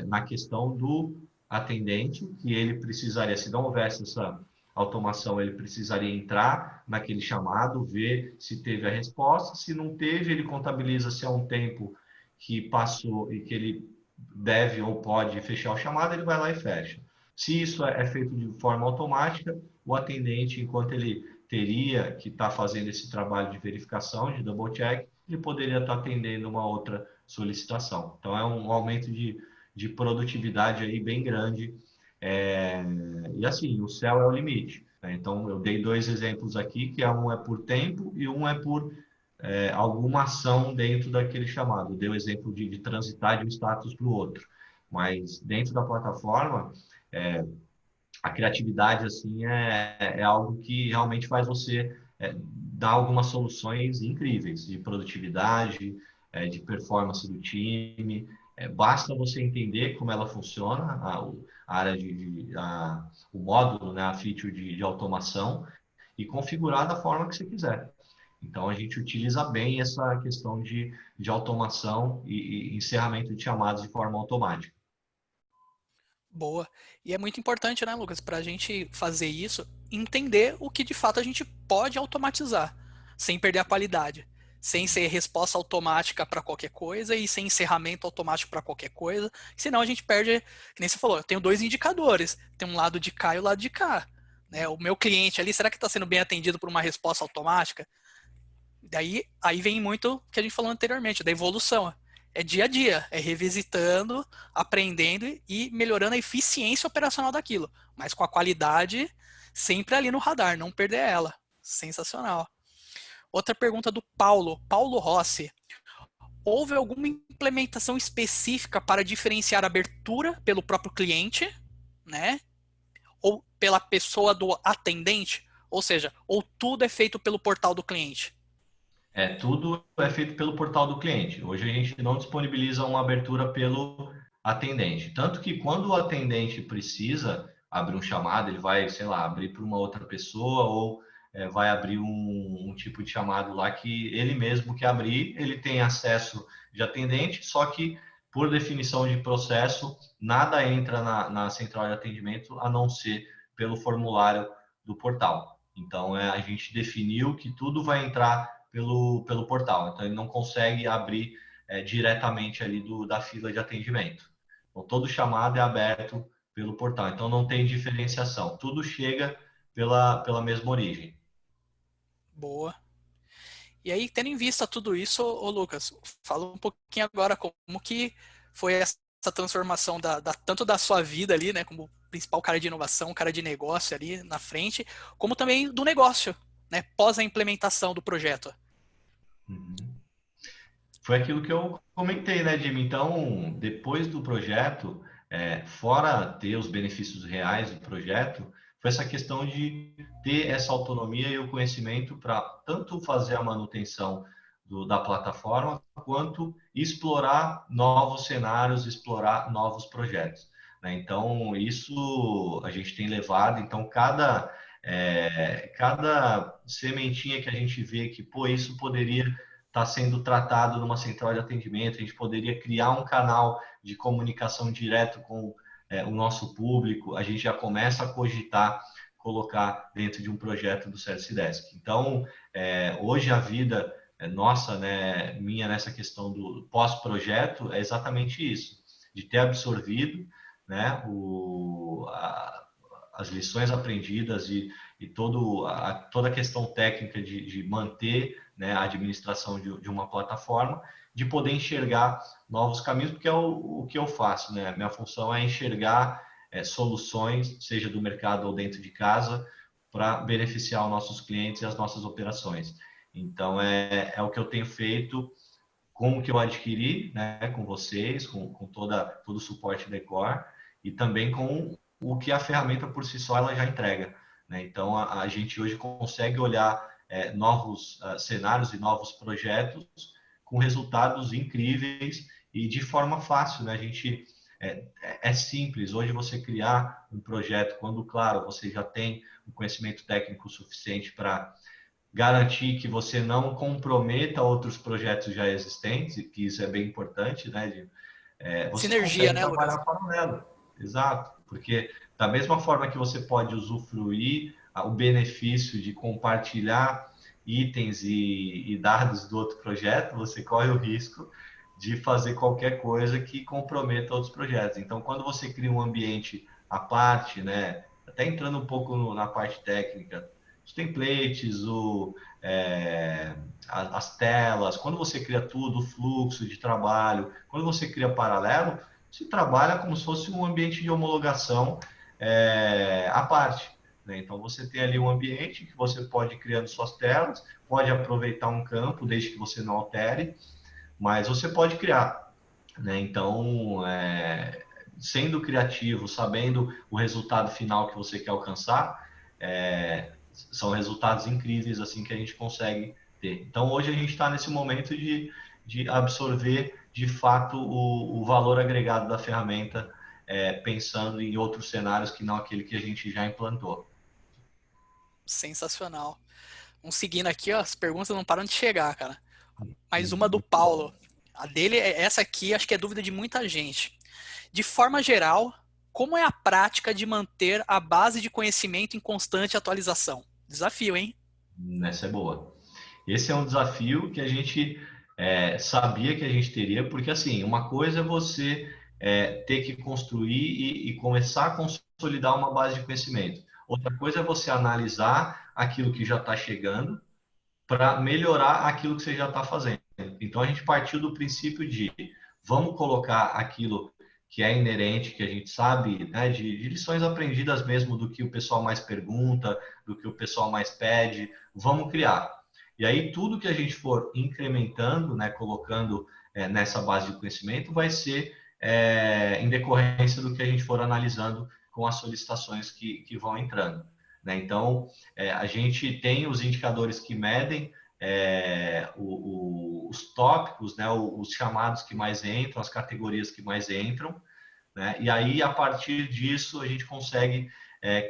Na questão do atendente, que ele precisaria, se não houvesse essa automação, ele precisaria entrar naquele chamado, ver se teve a resposta, se não teve, ele contabiliza se é um tempo que passou e que ele deve ou pode fechar o chamado, ele vai lá e fecha. Se isso é feito de forma automática, o atendente, enquanto ele teria que estar fazendo esse trabalho de verificação, de double check, ele poderia estar atendendo uma outra solicitação. Então, é um aumento de produtividade aí bem grande. E assim, o céu é o limite. Né? Então, eu dei 2 exemplos aqui, que um é por tempo e um é por alguma ação dentro daquele chamado. Dei o exemplo de transitar de um status para o outro. Mas dentro da plataforma, a criatividade assim é algo que realmente faz você dar algumas soluções incríveis de produtividade, de performance do time. Basta você entender como ela funciona, a área o módulo, né, a feature de automação, e configurar da forma que você quiser. Então, a gente utiliza bem essa questão de automação e encerramento de chamadas de forma automática. Boa. E é muito importante, né, Lucas, para a gente fazer isso, entender o que de fato a gente pode automatizar, sem perder a qualidade, sem ser resposta automática para qualquer coisa e sem encerramento automático para qualquer coisa, senão a gente perde, que nem você falou, eu tenho dois indicadores, tem um lado de cá e o lado de cá. Né? O meu cliente ali, será que está sendo bem atendido por uma resposta automática? Daí aí vem muito o que a gente falou anteriormente, da evolução. É dia a dia, é revisitando, aprendendo e melhorando a eficiência operacional daquilo, mas com a qualidade sempre ali no radar, não perder ela. Sensacional. Outra pergunta do Paulo Rossi. Houve alguma implementação específica para diferenciar a abertura pelo próprio cliente, né? Ou pela pessoa do atendente? Ou seja, ou tudo é feito pelo portal do cliente? Tudo é feito pelo portal do cliente. Hoje a gente não disponibiliza uma abertura pelo atendente. Tanto que quando o atendente precisa abrir um chamado, ele vai, sei lá, abrir para uma outra pessoa ou vai abrir um tipo de chamado lá que ele mesmo quer abrir, ele tem acesso de atendente, só que por definição de processo, nada entra na central de atendimento a não ser pelo formulário do portal. Então, a gente definiu que tudo vai entrar pelo portal. Então, ele não consegue abrir diretamente ali da fila de atendimento. Então, todo chamado é aberto pelo portal. Então, não tem diferenciação. Tudo chega pela mesma origem. Boa. E aí, tendo em vista tudo isso, ô Lucas, fala um pouquinho agora como que foi essa transformação tanto da sua vida ali, né, como principal cara de inovação, cara de negócio ali na frente, como também do negócio, né, pós a implementação do projeto. Uhum. Foi aquilo que eu comentei, né, Jimmy? Então, depois do projeto, fora ter os benefícios reais do projeto, foi essa questão de ter essa autonomia e o conhecimento para tanto fazer a manutenção da plataforma, quanto explorar novos cenários, explorar novos projetos. Né? Então, isso a gente tem levado. Então, cada sementinha que a gente vê que, pô, isso poderia está sendo tratado numa central de atendimento, a gente poderia criar um canal de comunicação direto com o nosso público, a gente já começa a cogitar colocar dentro de um projeto do Service Desk. Então, hoje a vida nossa, né, minha nessa questão do pós-projeto é exatamente isso, de ter absorvido, né, as lições aprendidas e toda a questão técnica de manter, né, a administração de uma plataforma, de poder enxergar novos caminhos, porque é o que eu faço, né? Minha função é enxergar soluções, seja do mercado ou dentro de casa, para beneficiar os nossos clientes e as nossas operações. Então, é o que eu tenho feito com o que eu adquiri, né, com vocês, com todo o suporte da Ecor, e também com o que a ferramenta por si só ela já entrega. Né? Então, a gente hoje consegue olhar novos cenários e novos projetos com resultados incríveis e de forma fácil, né? A gente é simples. Hoje você criar um projeto, quando, claro, você já tem um conhecimento técnico suficiente para garantir que você não comprometa outros projetos já existentes, que isso é bem importante, né? Você Sinergia, consegue né, Lucas? trabalhar paralelo. Exato. Porque da mesma forma que você pode usufruir o benefício de compartilhar itens e dados do outro projeto, você corre o risco de fazer qualquer coisa que comprometa outros projetos. Então, quando você cria um ambiente à parte, né, até entrando um pouco na parte técnica, os templates, as telas, quando você cria tudo, o fluxo de trabalho, quando você cria paralelo, você trabalha como se fosse um ambiente de homologação à parte. Né? Então, você tem ali um ambiente que você pode ir criando suas telas, pode aproveitar um campo, desde que você não altere, mas você pode criar. Né? Então, sendo criativo, sabendo o resultado final que você quer alcançar, são resultados incríveis assim que a gente consegue ter. Então, hoje a gente está nesse momento de absorver de fato o valor agregado da ferramenta, pensando em outros cenários que não aquele que a gente já implantou. Sensacional. Vamos seguindo aqui, ó, as perguntas não param de chegar, cara. Mais uma do Paulo. A dele, essa aqui, acho que é dúvida de muita gente. De forma geral, como é a prática de manter a base de conhecimento em constante atualização? Desafio, hein? Essa é boa. Esse é um desafio que a gente sabia que a gente teria, porque assim, uma coisa é você ter que construir e começar a consolidar uma base de conhecimento. Outra coisa é você analisar aquilo que já está chegando para melhorar aquilo que você já está fazendo. Então a gente partiu do princípio de vamos colocar aquilo que é inerente, que a gente sabe, né, de lições aprendidas mesmo do que o pessoal mais pergunta, do que o pessoal mais pede, vamos criar. E aí tudo que a gente for incrementando, né, colocando nessa base de conhecimento, vai ser em decorrência do que a gente for analisando com as solicitações que vão entrando. Né? Então, a gente tem os indicadores que medem os tópicos, né, os chamados que mais entram, as categorias que mais entram, né? E aí, a partir disso, a gente consegue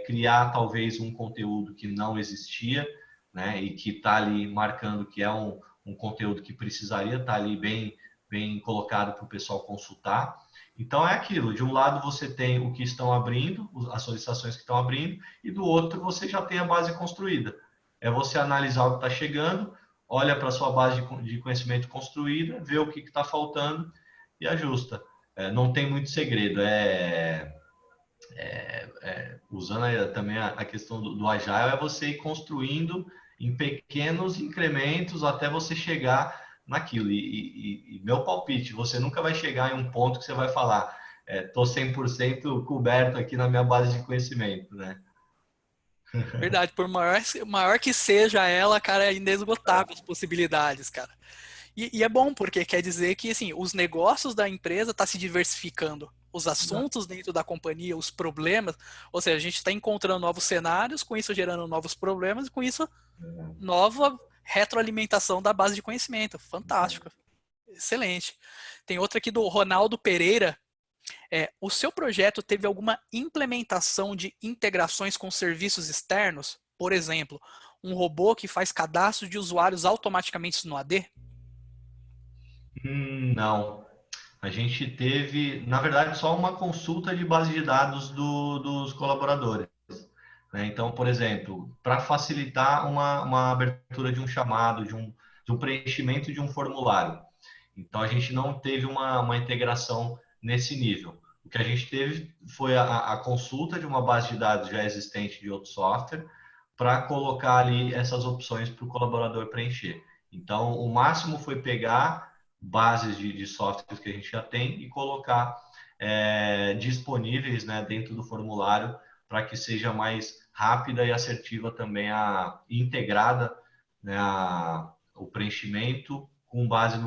criar talvez um conteúdo que não existia, né, e que está ali marcando que é um conteúdo que precisaria estar ali bem colocado para o pessoal consultar. Então, é aquilo, de um lado você tem o que estão abrindo, as solicitações que estão abrindo, e do outro você já tem a base construída. É você analisar o que está chegando, olha para a sua base de conhecimento construída, vê o que está faltando e ajusta. Não tem muito segredo. Usando também a questão do Agile, é você ir construindo em pequenos incrementos até você chegar naquilo. E meu palpite, você nunca vai chegar em um ponto que você vai falar, estou 100% coberto aqui na minha base de conhecimento, né? Verdade, por maior que seja ela, cara, é inesgotável as possibilidades, cara. E é bom, porque quer dizer que assim, os negócios da empresa estão se diversificando. Os assuntos dentro da companhia, os problemas, ou seja, a gente está encontrando novos cenários, com isso gerando novos problemas, e com isso, nova retroalimentação da base de conhecimento. Fantástico. Excelente. Tem outra aqui do Ronaldo Pereira. O seu projeto teve alguma implementação de integrações com serviços externos? Por exemplo, um robô que faz cadastro de usuários automaticamente no AD? Não. A gente teve, na verdade, só uma consulta de base de dados dos colaboradores. Né? Então, por exemplo, para facilitar uma abertura de um chamado, de um preenchimento de um formulário. Então, a gente não teve uma integração nesse nível. O que a gente teve foi a consulta de uma base de dados já existente de outro software para colocar ali essas opções para o colaborador preencher. Então, o máximo foi pegar bases de softwares que a gente já tem e colocar disponíveis, né, dentro do formulário para que seja mais rápida e assertiva também integrada, né, o preenchimento com base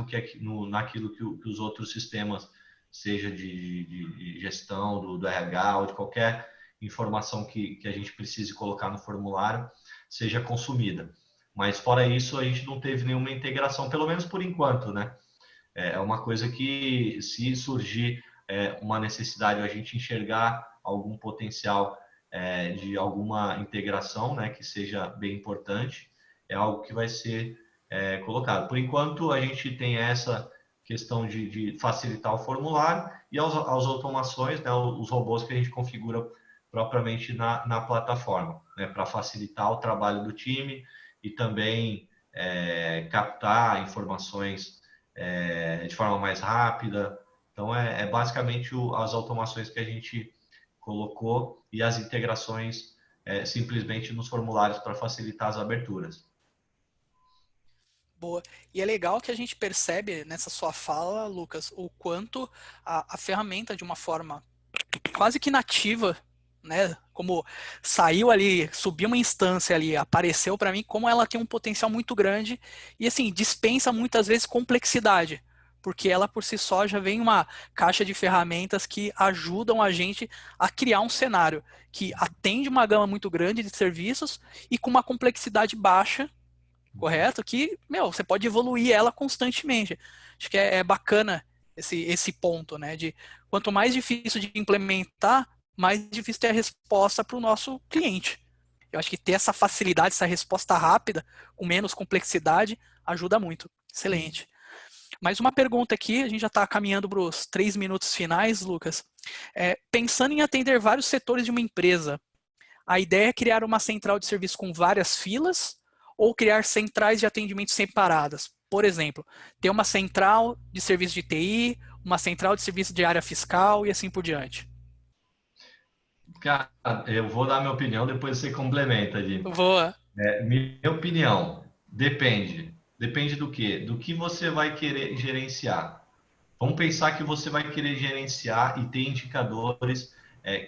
naquilo que os outros sistemas, seja de gestão, do RH ou de qualquer informação que a gente precise colocar no formulário, seja consumida. Mas fora isso, a gente não teve nenhuma integração, pelo menos por enquanto, né? É uma coisa que, se surgir uma necessidade, a gente enxergar algum potencial de alguma integração, né, que seja bem importante, é algo que vai ser colocado. Por enquanto, a gente tem essa questão de facilitar o formulário e as automações, né, os robôs que a gente configura propriamente na plataforma, né, para facilitar o trabalho do time e também captar informações de forma mais rápida. Então, basicamente as automações que a gente colocou e as integrações simplesmente nos formulários para facilitar as aberturas. Boa. E é legal que a gente percebe nessa sua fala, Lucas, o quanto a ferramenta, de uma forma quase que nativa, né? Como saiu ali, subiu uma instância ali, apareceu para mim, como ela tem um potencial muito grande e assim dispensa muitas vezes complexidade, porque ela por si só já vem uma caixa de ferramentas que ajudam a gente a criar um cenário que atende uma gama muito grande de serviços e com uma complexidade baixa, correto? Que, você pode evoluir ela constantemente. Acho que é bacana esse ponto, né? De quanto mais difícil de implementar, mais difícil ter a resposta para o nosso cliente. Eu acho que ter essa facilidade, essa resposta rápida, com menos complexidade, ajuda muito. Excelente. Mais uma pergunta aqui, a gente já está caminhando para os 3 minutos finais, Lucas. Pensando em atender vários setores de uma empresa, a ideia é criar uma central de serviço com várias filas ou criar centrais de atendimento separadas. Por exemplo, ter uma central de serviço de TI, uma central de serviço de área fiscal e assim por diante. Cara, eu vou dar minha opinião, depois você complementa, Di. Boa. Minha opinião, depende. Depende do quê? Do que você vai querer gerenciar. Vamos pensar que você vai querer gerenciar e ter indicadores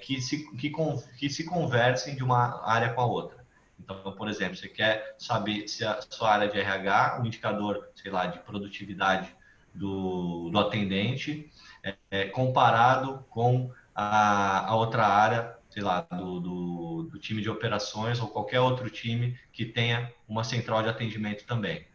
que se conversem de uma área com a outra. Então, por exemplo, você quer saber se a sua área de RH, o indicador, sei lá, de produtividade do atendente, comparado com a outra área, sei lá, do time de operações ou qualquer outro time que tenha uma central de atendimento também.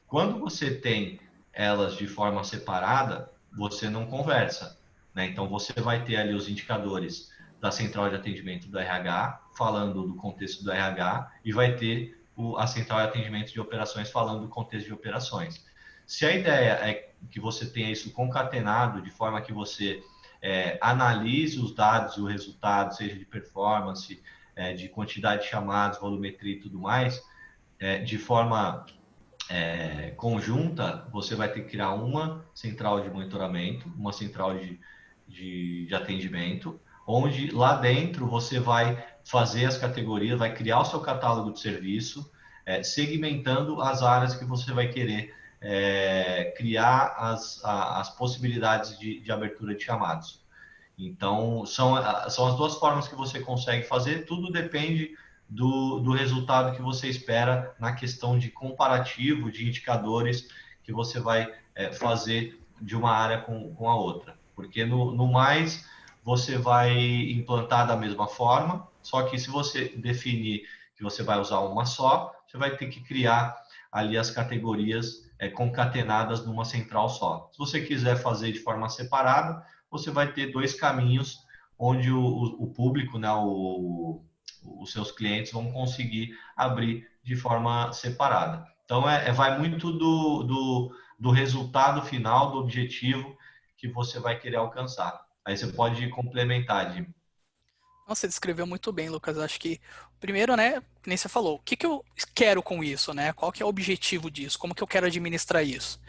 Quando você tem elas de forma separada, você não conversa, né? Então você vai ter ali os indicadores da central de atendimento do RH falando do contexto do RH e vai ter a central de atendimento de operações falando do contexto de operações. Se a ideia é que você tenha isso concatenado de forma que você analise os dados e o resultado, seja de performance, de quantidade de chamadas, volumetria e tudo mais, de forma conjunta, você vai ter que criar uma central de monitoramento, uma central de atendimento, onde lá dentro você vai fazer as categorias, vai criar o seu catálogo de serviço, segmentando as áreas que você vai querer criar as possibilidades de abertura de chamados. Então, são as duas formas que você consegue fazer, tudo depende do resultado que você espera na questão de comparativo, de indicadores que você vai fazer de uma área com a outra. Porque no mais, você vai implantar da mesma forma, só que se você definir que você vai usar uma só, você vai ter que criar ali as categorias concatenadas numa central só. Se você quiser fazer de forma separada, você vai ter dois caminhos onde o público, né, os seus clientes vão conseguir abrir de forma separada. Então, vai muito do resultado final, do objetivo que você vai querer alcançar. Aí você pode complementar, Jim. Nossa, você descreveu muito bem, Lucas. Acho que, primeiro, né, que nem você falou, o que eu quero com isso, né? Qual que é o objetivo disso? Como que eu quero administrar isso?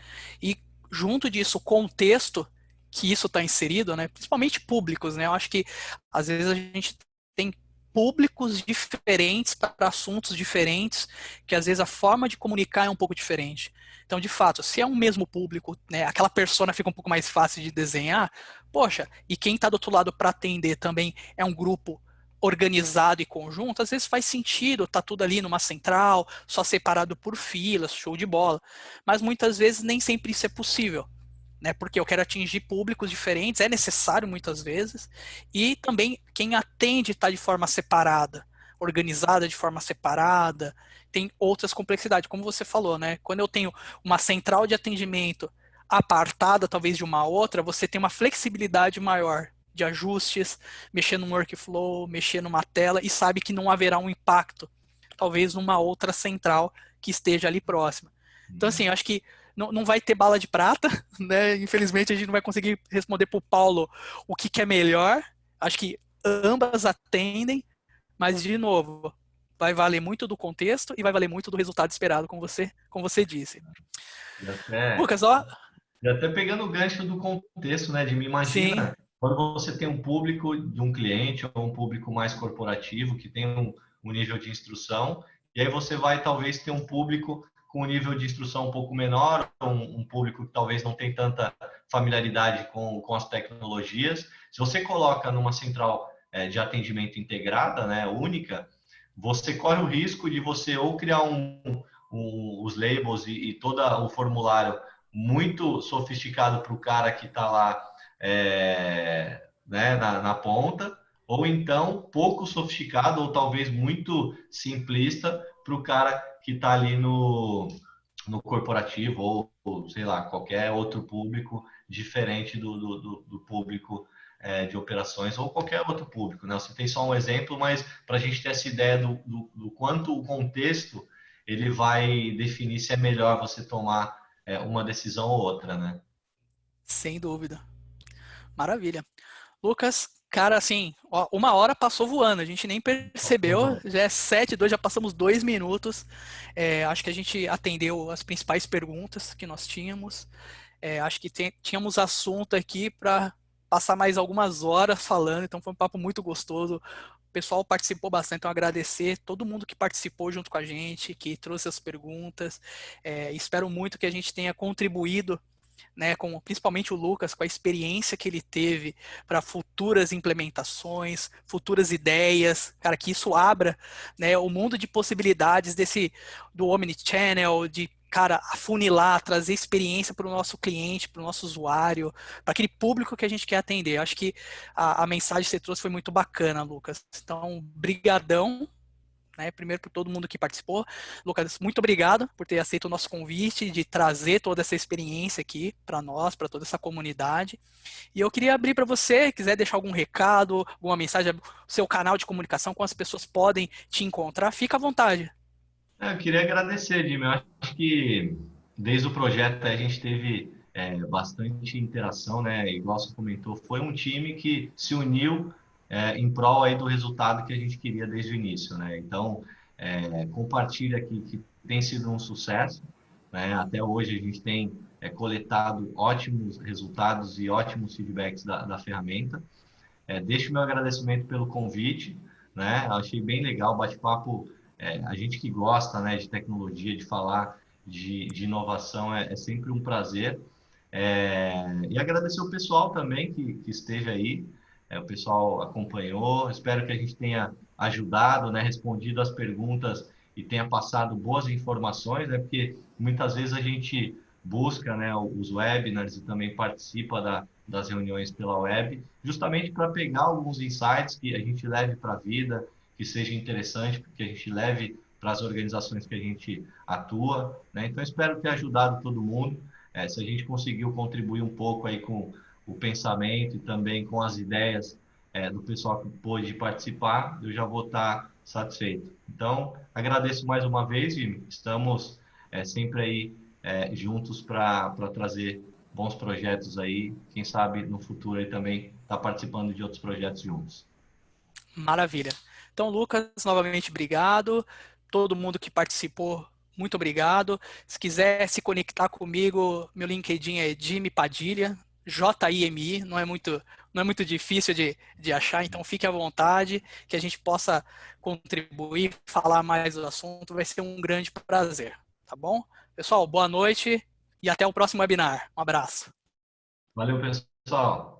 E, junto disso, o contexto que isso está inserido, né? Principalmente públicos, né? Eu acho que, às vezes, a gente tem públicos diferentes para assuntos diferentes, que às vezes a forma de comunicar é um pouco diferente. Então, de fato, se é um mesmo público, né, aquela persona fica um pouco mais fácil de desenhar, poxa, e quem está do outro lado para atender também é um grupo organizado e conjunto, às vezes faz sentido, tá tudo ali numa central, só separado por filas, show de bola. Mas muitas vezes nem sempre isso é possível, né? Porque eu quero atingir públicos diferentes, é necessário muitas vezes, e também quem atende está de forma separada, organizada de forma separada, tem outras complexidades, como você falou, né? Quando eu tenho uma central de atendimento apartada talvez de uma outra, você tem uma flexibilidade maior de ajustes, mexer num workflow, mexer numa tela e sabe que não haverá um impacto, talvez numa outra central que esteja ali próxima. Então, assim, eu acho que não vai ter bala de prata, né? Infelizmente, a gente não vai conseguir responder para o Paulo o que é melhor. Acho que ambas atendem, mas, de novo, vai valer muito do contexto e vai valer muito do resultado esperado, como você disse. E até, Lucas, ó, e até pegando o gancho do contexto, né, de me sim, imagina quando você tem um público de um cliente ou um público mais corporativo que tem um nível de instrução, e aí você vai talvez ter um público com um nível de instrução um pouco menor, um público que talvez não tem tanta familiaridade com as tecnologias. Se você coloca numa central de atendimento integrada, né, única, você corre o risco de você ou criar os labels e todo o formulário muito sofisticado para o cara que está lá né, na ponta, ou então pouco sofisticado ou talvez muito simplista para o cara que está ali no corporativo ou, sei lá, qualquer outro público diferente do público de operações ou qualquer outro público. Né? Você tem só um exemplo, mas para a gente ter essa ideia do quanto o contexto ele vai definir se é melhor você tomar uma decisão ou outra, né? sem dúvida. Maravilha. Lucas, cara, assim, ó, uma hora passou voando, a gente nem percebeu, já é 7:02, já passamos 2 minutos. Acho que a gente atendeu as principais perguntas que nós tínhamos. Acho que tínhamos assunto aqui para passar mais algumas horas falando, então foi um papo muito gostoso. O pessoal participou bastante, então agradecer todo mundo que participou junto com a gente, que trouxe as perguntas. Espero muito que a gente tenha contribuído, né, principalmente o Lucas, com a experiência que ele teve para futuras implementações, futuras ideias, cara, que isso abra, né, o mundo de possibilidades do Omnichannel, de, cara, afunilar, trazer experiência para o nosso cliente, para o nosso usuário, para aquele público que a gente quer atender. Acho que a mensagem que você trouxe foi muito bacana, Lucas. Então, brigadão, né, primeiro por todo mundo que participou. Lucas, muito obrigado por ter aceito o nosso convite, de trazer toda essa experiência aqui para nós, para toda essa comunidade. E eu queria abrir para você, quiser deixar algum recado, alguma mensagem, seu canal de comunicação, como as pessoas podem te encontrar, fica à vontade. Eu queria agradecer, Jimmy. Eu acho que desde o projeto a gente teve bastante interação, né? Igual você comentou, foi um time que se uniu em prol aí do resultado que a gente queria desde o início, né? Então, compartilha aqui que tem sido um sucesso, né? Até hoje a gente tem coletado ótimos resultados e ótimos feedbacks da ferramenta. Deixo meu agradecimento pelo convite, né? Achei bem legal o bate-papo. A gente que gosta, né, de tecnologia, de falar de inovação, é sempre um prazer. E agradecer o pessoal também que esteve aí. O pessoal acompanhou. Espero que a gente tenha ajudado, né, respondido as perguntas e tenha passado boas informações, né? Porque muitas vezes a gente busca, né, os webinars e também participa das reuniões pela web, justamente para pegar alguns insights que a gente leve para a vida, que seja interessante, que a gente leve para as organizações que a gente atua, né? Então, espero ter ajudado todo mundo. Se a gente conseguiu contribuir um pouco aí com o pensamento e também com as ideias do pessoal que pôde participar, eu já vou estar satisfeito. Então, agradeço mais uma vez, Jimmy. Estamos sempre aí juntos para trazer bons projetos aí. Quem sabe no futuro aí também estar participando de outros projetos juntos. Maravilha. Então, Lucas, novamente, obrigado. Todo mundo que participou, muito obrigado. Se quiser se conectar comigo, meu LinkedIn é Jimmy Padilha, Jimi, não é muito difícil de achar, então fique à vontade, que a gente possa contribuir, falar mais do assunto, vai ser um grande prazer, tá bom? Pessoal, boa noite e até o próximo webinar. Um abraço. Valeu, pessoal.